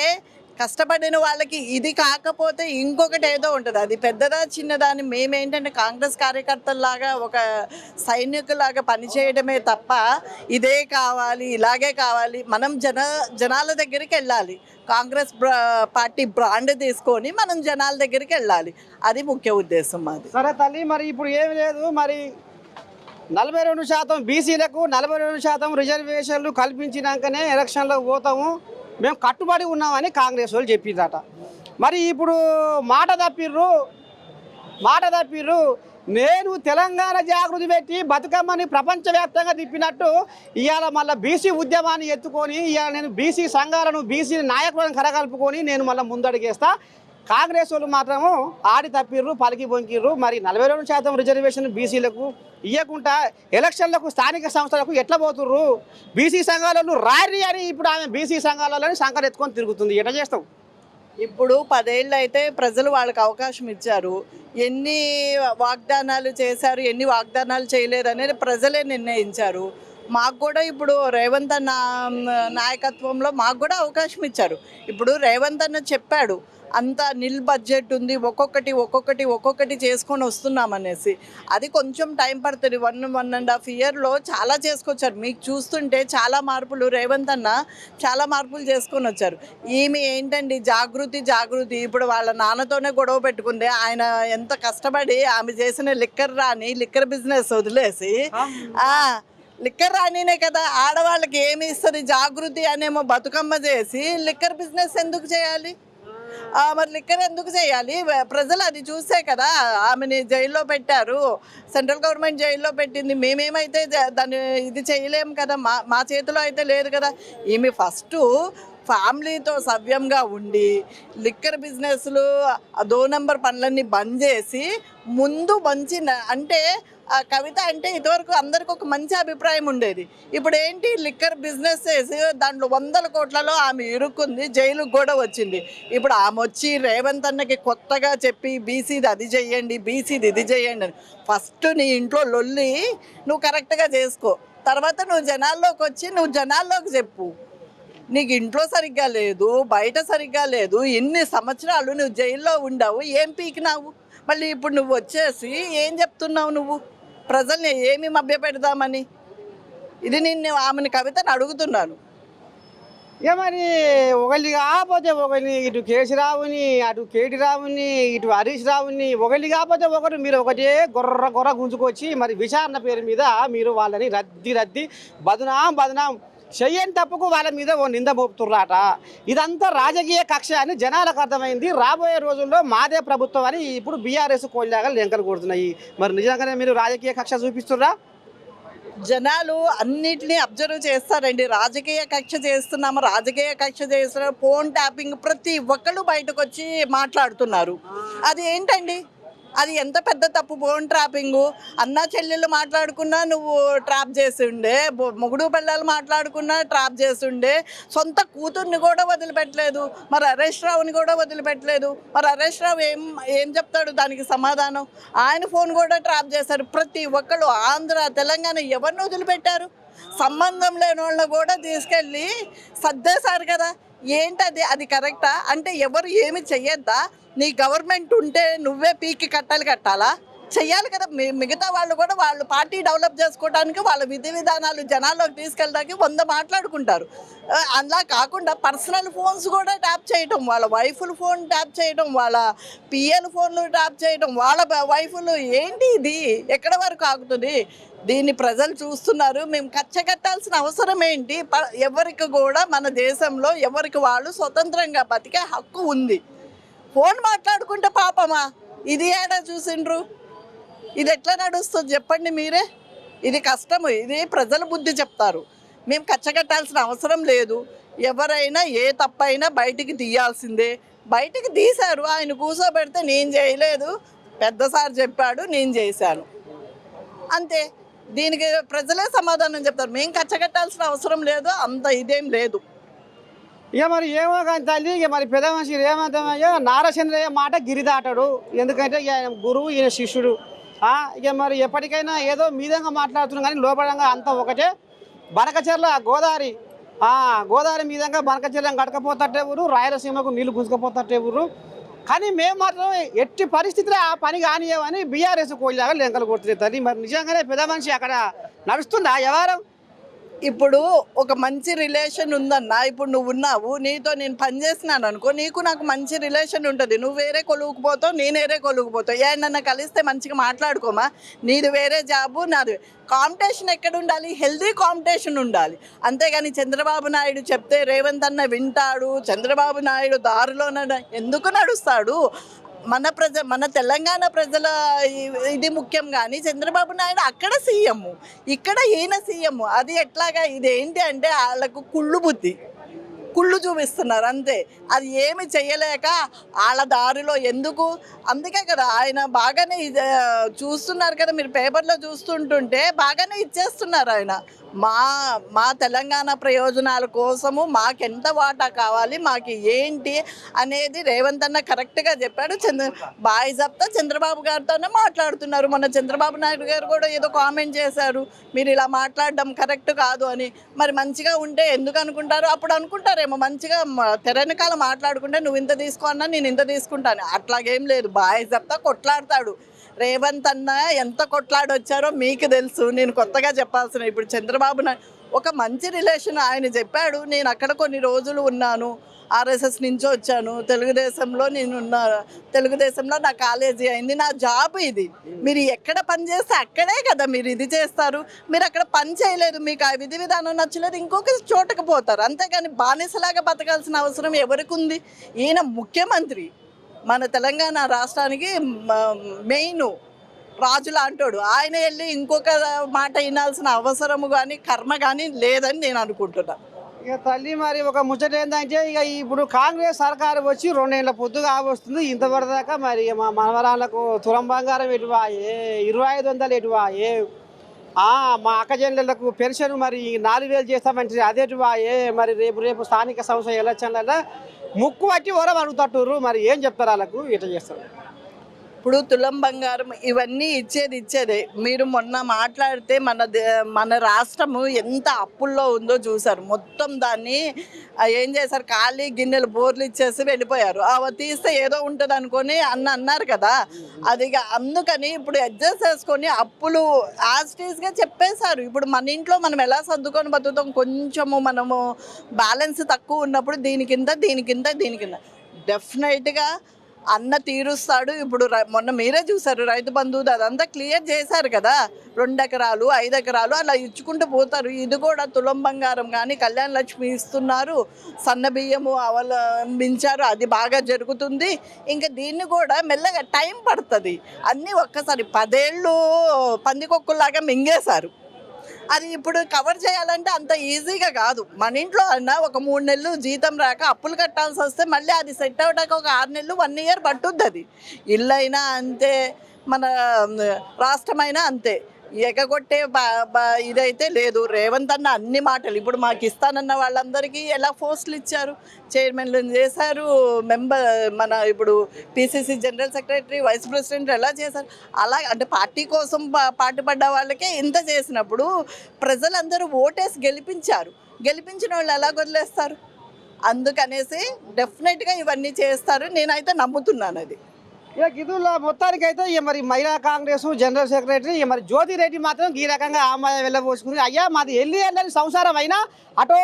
కష్టపడిన వాళ్ళకి ఇది కాకపోతే ఇంకొకటి ఏదో ఉంటుంది. అది పెద్దదా చిన్నదా అని మేమేంటంటే కాంగ్రెస్ కార్యకర్తల్లాగా ఒక సైనికులాగా పనిచేయడమే తప్ప ఇదే కావాలి ఇలాగే కావాలి. మనం జనాల దగ్గరికి వెళ్ళాలి. కాంగ్రెస్ పార్టీ బ్రాండ్ తీసుకొని మనం జనాల దగ్గరికి వెళ్ళాలి. అది ముఖ్య ఉద్దేశం మాది. సరే తల్లి, మరి ఇప్పుడు ఏమి లేదు, మరి 42% బీసీలకు 42% రిజర్వేషన్లు కల్పించినాకనే ఎలక్షన్లకు పోతాము, మేము కట్టుబడి ఉన్నామని కాంగ్రెస్ వాళ్ళు చెప్పిందట. మరి ఇప్పుడు మాట తప్పిర్రు. నేను తెలంగాణ జాగృతి పెట్టి బతుకమ్మని ప్రపంచవ్యాప్తంగా తిప్పినట్టు ఇవాళ మళ్ళీ బీసీ ఉద్యమాన్ని ఎత్తుకొని ఇవాళ నేను బీసీ సంఘాలను బీసీ నాయకులను కరగలుపుకొని నేను మళ్ళీ ముందడుగేస్తా. కాంగ్రెస్ వాళ్ళు మాత్రము ఆడి తప్పిర్రు, పలికి బొంకిర్రు. మరి 42% రిజర్వేషన్ బీసీలకు ఇవ్వకుండా ఎలక్షన్లకు స్థానిక సంస్థలకు ఎట్లా పోతుర్రు? బీసీ సంఘాలను రారి అని ఇప్పుడు ఆమె బీసీ సంఘాలని సంఘాలు ఎత్తుకొని తిరుగుతుంది. ఎట్లా చేస్తాం? ఇప్పుడు 10 ఏళ్ళు అయితే ప్రజలు వాళ్ళకి అవకాశం ఇచ్చారు. ఎన్ని వాగ్దానాలు చేశారు, ఎన్ని వాగ్దానాలు చేయలేదు అనేది ప్రజలే నిర్ణయించారు. మాకు కూడా ఇప్పుడు రేవంత్ అన్న నాయకత్వంలో మాకు కూడా అవకాశం ఇచ్చారు. ఇప్పుడు రేవంత్ అన్న చెప్పాడు అంత నిల్ బడ్జెట్ ఉంది, ఒక్కొక్కటి చేసుకొని వస్తున్నామనేసి. అది కొంచెం టైం పడుతుంది. 1.5 ఇయర్లో చాలా చేసుకొచ్చారు. మీకు చూస్తుంటే చాలా మార్పులు, రేవంత్ అన్న చాలా మార్పులు చేసుకొని వచ్చారు. ఈమె ఏంటండి జాగృతి ఇప్పుడు వాళ్ళ నాన్నతోనే గొడవ పెట్టుకుంది. ఆయన ఎంత కష్టపడి ఆమె చేసిన లిక్కర్ బిజినెస్ వదిలేసి లిక్కర్ రాణినే కదా ఆడవాళ్ళకి ఏమి ఇస్తుంది జాగృతి అనేమో బతుకమ్మ చేసి లిక్కర్ బిజినెస్ ఎందుకు చేయాలి? మరి లిక్కర్ ఎందుకు చేయాలి? ప్రజలు అది చూసే కదా ఆమెని జైల్లో పెట్టారు. సెంట్రల్ గవర్నమెంట్ జైల్లో పెట్టింది. మేమేమైతే దాన్ని ఇది చేయలేము కదా, మా చేతిలో అయితే లేదు కదా. ఈమె ఫస్ట్ ఫ్యామిలీతో సవ్యంగా ఉండి లిక్కర్ బిజినెస్లు 2 నెంబర్ పనులన్నీ బంద్ చేసి ముందు మంచి అంటే కవిత అంటే ఇదివరకు అందరికి ఒక మంచి అభిప్రాయం ఉండేది. ఇప్పుడు ఏంటి లిక్కర్ బిజినెస్ చేసి దాంట్లో 100 కోట్లలో ఆమె ఇరుక్కుంది, జైలుకు కూడా వచ్చింది. ఇప్పుడు ఆమె వచ్చి రేవంత్ అన్నకి కొత్తగా చెప్పి బీసీది అది చెయ్యండి, బీసీది ఇది చెయ్యండి అని. ఫస్ట్ నీ ఇంట్లో లొల్లి నువ్వు కరెక్ట్గా చేసుకో, తర్వాత నువ్వు జనాల్లోకి వచ్చి నువ్వు జనాల్లోకి చెప్పు. నీకు ఇంట్లో సరిగ్గా లేదు, బయట సరిగ్గా లేదు, ఎన్ని సంవత్సరాలు నువ్వు జైల్లో ఉండవు, ఏం పీకినావు? మళ్ళీ ఇప్పుడు నువ్వు వచ్చేసి ఏం చెప్తున్నావు? నువ్వు ప్రజల్ని ఏమి మభ్య పెడదామని? ఇది నేను ఆమెని కవితను అడుగుతున్నాను. ఇక మరి ఒకళ్ళు కాకపోతే ఒకరిని, ఇటు కేసీరావుని, అటు కేటీ రావుని, ఇటు హరీష్ రావుని, ఒకళ్ళు కాకపోతే ఒకరు మీరు ఒకటే గొర్ర గుంజుకొచ్చి మరి విచారణ పేరు మీద మీరు వాళ్ళని రద్ది బదనాం చెయ్యని తప్పుకు వాళ్ళ మీద ఓ నింద మోపుతుర్రాట. ఇదంతా రాజకీయ కక్ష అని జనాలకు అర్థమైంది. రాబోయే రోజుల్లో మాదే ప్రభుత్వం అని ఇప్పుడు బీఆర్ఎస్ కోళ్ళగా లెంకలు కొడుతున్నాయి. మరి నిజంగానే మీరు రాజకీయ కక్ష చూపిస్తుర్రా? జనాలు అన్నిటినీ అబ్జర్వ్ చేస్తారండి. రాజకీయ కక్ష చేస్తున్నారు, ఫోన్ ట్యాపింగ్ ప్రతి ఒక్కళ్ళు బయటకు వచ్చి మాట్లాడుతున్నారు. అది ఏంటండి? అది ఎంత పెద్ద తప్పు? ఫోన్ ట్రాపింగు అన్నా చెల్లెళ్ళు మాట్లాడుకున్నా నువ్వు ట్రాప్ చేస్తుండే, మొగుడు పిల్లలు మాట్లాడుకున్నా ట్రాప్ చేస్తుండే, సొంత కూతుర్ని కూడా వదిలిపెట్టలేదు, మరి హరీష్ రావుని కూడా వదిలిపెట్టలేదు. మరి హరీష్ రావు ఏం చెప్తాడు దానికి సమాధానం? ఆయన ఫోన్ కూడా ట్రాప్ చేశారు. ప్రతి ఒక్కళ్ళు ఆంధ్ర తెలంగాణ ఎవరిని వదిలిపెట్టారు? సంబంధం లేని వాళ్ళని కూడా తీసుకెళ్ళి సర్దేశారు కదా. ఏంటది? అది కరెక్టా? అంటే ఎవరు ఏమి చెయ్యొద్దా? నీ గవర్నమెంట్ ఉంటే నువ్వే పీకి కట్టాలా? చెయ్యాలి కదా. మిగతా వాళ్ళు కూడా వాళ్ళు పార్టీ డెవలప్ చేసుకోవడానికి వాళ్ళ విధి విధానాలు జనాల్లోకి తీసుకెళ్ళడానికి 100 మాట్లాడుకుంటారు. అలా కాకుండా పర్సనల్ ఫోన్స్ కూడా ట్యాప్ చేయటం, వాళ్ళ వైఫుల ఫోన్ ట్యాప్ చేయటం, వాళ్ళ పిఎల్ ఫోన్లు ట్యాప్ చేయటం, వాళ్ళ వైఫులు. ఏంటి ఇది? ఎక్కడి వరకు ఆగుతుంది? దీన్ని ప్రజలు చూస్తున్నారు. మేము కట్టవలసిన అవసరం ఏంటి? ఎవరికి కూడా మన దేశంలో ఎవరికి వాళ్ళు స్వతంత్రంగా బతికే హక్కు ఉంది. ఫోన్ మాట్లాడుకుంటే పాపమా? ఇది ఏడా చూసిండ్రు? ఇది ఎట్లా నడుస్తుంది చెప్పండి మీరే. ఇది కష్టము. ఇది ప్రజలు బుద్ధి చెప్తారు. మేము కట్టవలసిన అవసరం లేదు. ఎవరైనా ఏ తప్పైనా బయటికి తీయాల్సిందే. బయటికి తీశారు. ఆయన కూర్చోబెడితే నేను చేయలేదు, పెద్ద సార్ చెప్పాడు, నేను చేశాను, అంతే. దీనికి ప్రజలే సమాధానం చెప్తారు. మేము కట్టవలసిన అవసరం లేదు, అంత ఇదేం లేదు. ఇక మరి ఏమో కానీ తల్లి, ఇక మరి పెద్ద మనిషి ఏమంటామయ్యా, నారచంద్రయ్య మాట గిరిదాటాడు. ఎందుకంటే ఇక ఆయన గురువు, ఈయన శిష్యుడు. ఇక మరి ఎప్పటికైనా ఏదో మీదంగా మాట్లాడుతున్నాం కానీ లోపడంగా అంతా ఒకటే. బనకచెర్ల గోదావరి మీదంగా బనకచెర్ల గడకపోతట్టే ఊరు, రాయలసీమకు నీళ్లు గుంజుకపోతట్టే ఊరు. కానీ మేము మాత్రం ఎట్టి పరిస్థితిలో ఆ పని కానియమని బీఆర్ఎస్ కోళ్ళగా లెంకలు కొడుతుంది తల్లి. మరి నిజంగానే పెద్ద మనిషి అక్కడ నడుస్తుందా వ్యవహారం? ఇప్పుడు ఒక మంచి రిలేషన్ ఉందన్నా, ఇప్పుడు నువ్వు ఉన్నావు, నీతో నేను పని చేసినాను అనుకో, నీకు నాకు మంచి రిలేషన్ ఉంటుంది. నువ్వు వేరే కొలువుకుపోతావు, నేను వేరే కొలువుకుపోతావు. ఏమన్నా కలిస్తే మంచిగా మాట్లాడుకోమా? నీది వేరే జాబు, నాది. కాంపిటీషన్ ఎక్కడ ఉండాలి? హెల్దీ కాంపిటీషన్ ఉండాలి. అంతేగాని చంద్రబాబు నాయుడు చెప్తే రేవంత్ అన్న వింటాడు, చంద్రబాబు నాయుడు దారిలో ఎందుకు నడుస్తాడు? మన తెలంగాణ ప్రజల ఇది ముఖ్యం. కానీ చంద్రబాబు నాయుడు అక్కడ సీఎం, ఇక్కడ ఈయన సీఎం. అది ఎట్లాగా? ఇది ఏంటి అంటే వాళ్ళకు కుళ్ళు చూపిస్తున్నారు అంతే. అది ఏమి చెయ్యలేక వాళ్ళ దారిలో ఎందుకు? అందుకే కదా ఆయన బాగానే చూస్తున్నారు కదా, మీరు పేపర్లో చూస్తుంటుంటే బాగానే ఇచ్చేస్తున్నారు ఆయన. మా తెలంగాణ ప్రయోజనాల కోసము మాకెంత వాటా కావాలి, మాకు ఏంటి అనేది రేవంత్ అన్న కరెక్ట్గా చెప్పాడు. బాయ్ చెప్తా చంద్రబాబు గారితోనే మాట్లాడుతున్నారు. మొన్న చంద్రబాబు నాయుడు గారు కూడా ఏదో కామెంట్ చేశారు, మీరు ఇలా మాట్లాడడం కరెక్ట్ కాదు అని. మరి మంచిగా ఉంటే ఎందుకు అనుకుంటారు? అప్పుడు అనుకుంటారేమో మంచిగా తెరనకాల మాట్లాడుకుంటే నువ్వు ఇంత తీసుకో అన్నా నేను ఇంత తీసుకుంటాను. అట్లాగేం లేదు. బాయ్ చెప్తా కొట్లాడతాడు. రేవంత్ అన్న ఎంత కొట్లాడొచ్చారో మీకు తెలుసు, నేను కొత్తగా చెప్పాల్సిన. ఇప్పుడు చంద్రబాబు ఒక మంచి రిలేషన్ ఆయన చెప్పాడు. నేను అక్కడ కొన్ని రోజులు ఉన్నాను, ఆర్ఎస్ఎస్ నుంచి వచ్చాను, తెలుగుదేశంలో నా కాలేజీ అయింది, నా జాబ్ ఇది. మీరు ఎక్కడ పని చేస్తే అక్కడే కదా మీరు ఇది చేస్తారు. మీరు అక్కడ పని చేయలేదు, మీకు ఆ విధి విధానం నచ్చలేదు, ఇంకొక చోటకు పోతారు. అంతేగాని బానిసలాగా బతకాల్సిన అవసరం ఎవరికి ఉంది? ఈయన ముఖ్యమంత్రి, మన తెలంగాణ రాష్ట్రానికి మెయిన్ రాజు లాంటోడు. ఆయన వెళ్ళి ఇంకొక మాట వినాల్సిన అవసరము కానీ కర్మ కానీ లేదని నేను అనుకుంటున్నా. ఇక తల్లి మరి ఒక ముచ్చట ఏంటంటే, ఇక ఇప్పుడు కాంగ్రెస్ సర్కారు వచ్చి 2 ఏళ్ళ పొద్దుగా వస్తుంది. ఇంతవరకు దాకా మరి మా మనవరాళ్ళకు తులం బంగారం ఎటువాయే, 2500 ఎటువాయే, మా అక్కజెల్లెళ్లకు పెన్షన్ మరి 4000 చేస్తామంటే అదేటువాయే. మరి రేపు స్థానిక సంస్థ ఎలక్షన్లలో ముక్కు పట్టి ఓరం అడుగుతట్టుర్రు. మరి ఏం చెప్తారు వాళ్ళకు? ఇట్లా చేస్తారు. ఇప్పుడు తులం బంగారం ఇవన్నీ ఇచ్చేదే. మీరు మొన్న మాట్లాడితే మన రాష్ట్రము ఎంత అప్పుల్లో ఉందో చూసారు. మొత్తం దాన్ని ఏం చేశారు? ఖాళీ గిన్నెలు బోర్లు ఇచ్చేసి వెళ్ళిపోయారు. అవి తీస్తే ఏదో ఉంటుంది అనుకొని అన్నారు కదా. అది అందుకని ఇప్పుడు అడ్జస్ట్ చేసుకొని అప్పులు యాస్టీస్గా చెప్పేశారు. ఇప్పుడు మన ఇంట్లో మనం ఎలా సర్దుకొని బతుకుతాం? కొంచెము మనము బ్యాలెన్స్ తక్కువ ఉన్నప్పుడు దీని కింద డెఫినెట్గా అన్న తీరుస్తాడు. ఇప్పుడు మొన్న మీరే చూసారు రైతు బంధు అదంతా క్లియర్ చేశారు కదా, 2 ఎకరాలు 5 ఎకరాలు అలా ఇచ్చుకుంటూ పోతారు. ఇది కూడా తులం బంగారం కానీ కళ్యాణ లక్ష్మి ఇస్తున్నారు, సన్న బియ్యము అవలంబించారు, అది బాగా జరుగుతుంది. ఇంకా దీన్ని కూడా మెల్లగా టైం పడుతుంది. అన్నీ ఒక్కసారి 10 ఏళ్ళు పందికొక్కులాగా మింగేశారు. అది ఇప్పుడు కవర్ చేయాలంటే అంత ఈజీగా కాదు. మన ఇంట్లో అన్న ఒక 3 నెలలు జీతం రాక అప్పులు కట్టాల్సి వస్తే మళ్ళీ అది సెట్ అవ్వడానికి ఒక 6 నెలలు 1 ఇయర్ పట్టుద్ది. అది ఇల్లు అయినా అంతే, మన రాష్ట్రమైనా అంతే. ఎగగొట్టే ఇదైతే లేదు. రేవంత్ అన్న అన్ని మాటలు ఇప్పుడు మాకు ఇస్తానన్న వాళ్ళందరికీ ఎలా పోస్టులు ఇచ్చారు, చైర్మన్లు చేశారు, మన ఇప్పుడు PCC general secretary, vice president ఎలా చేశారు. అలా అంటే పార్టీ కోసం పాటుపడ్డ వాళ్ళకే ఇంత చేసినప్పుడు ప్రజలందరూ ఓటేసి గెలిపించిన వాళ్ళు ఎలా వదిలేస్తారు? అందుకనేసి డెఫినెట్గా ఇవన్నీ చేస్తారు, నేనైతే నమ్ముతున్నాను. అది ఇక గిదుల మొత్తానికి అయితే ఇక మరి మహిళా కాంగ్రెస్ జనరల్ సెక్రటరీ ఇక మరి జ్యోతి రెడ్డి మాత్రం ఈ రకంగా ఆమాయ వెళ్ళబోసుకుని, అయ్యా మాది వెళ్ళని సంసారం అయినా అటో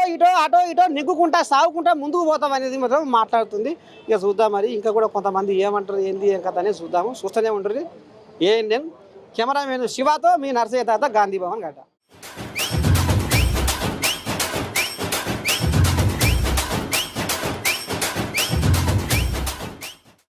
ఇటో నిగ్గుకుంటా సాగుకుంటా ముందుకు పోతాం అనేది మాత్రం మాట్లాడుతుంది. ఇక చూద్దాం మరి ఇంకా కూడా కొంతమంది ఏమంటారు ఏంది ఏం కథ అనేది చూద్దాము. చూస్తూనే ఉంటుంది. ఏఎన్ఎన్ కెమెరామెన్ శివాతో మీ నర్సయ్య తాత, గాంధీ భవన్ గడ్డ.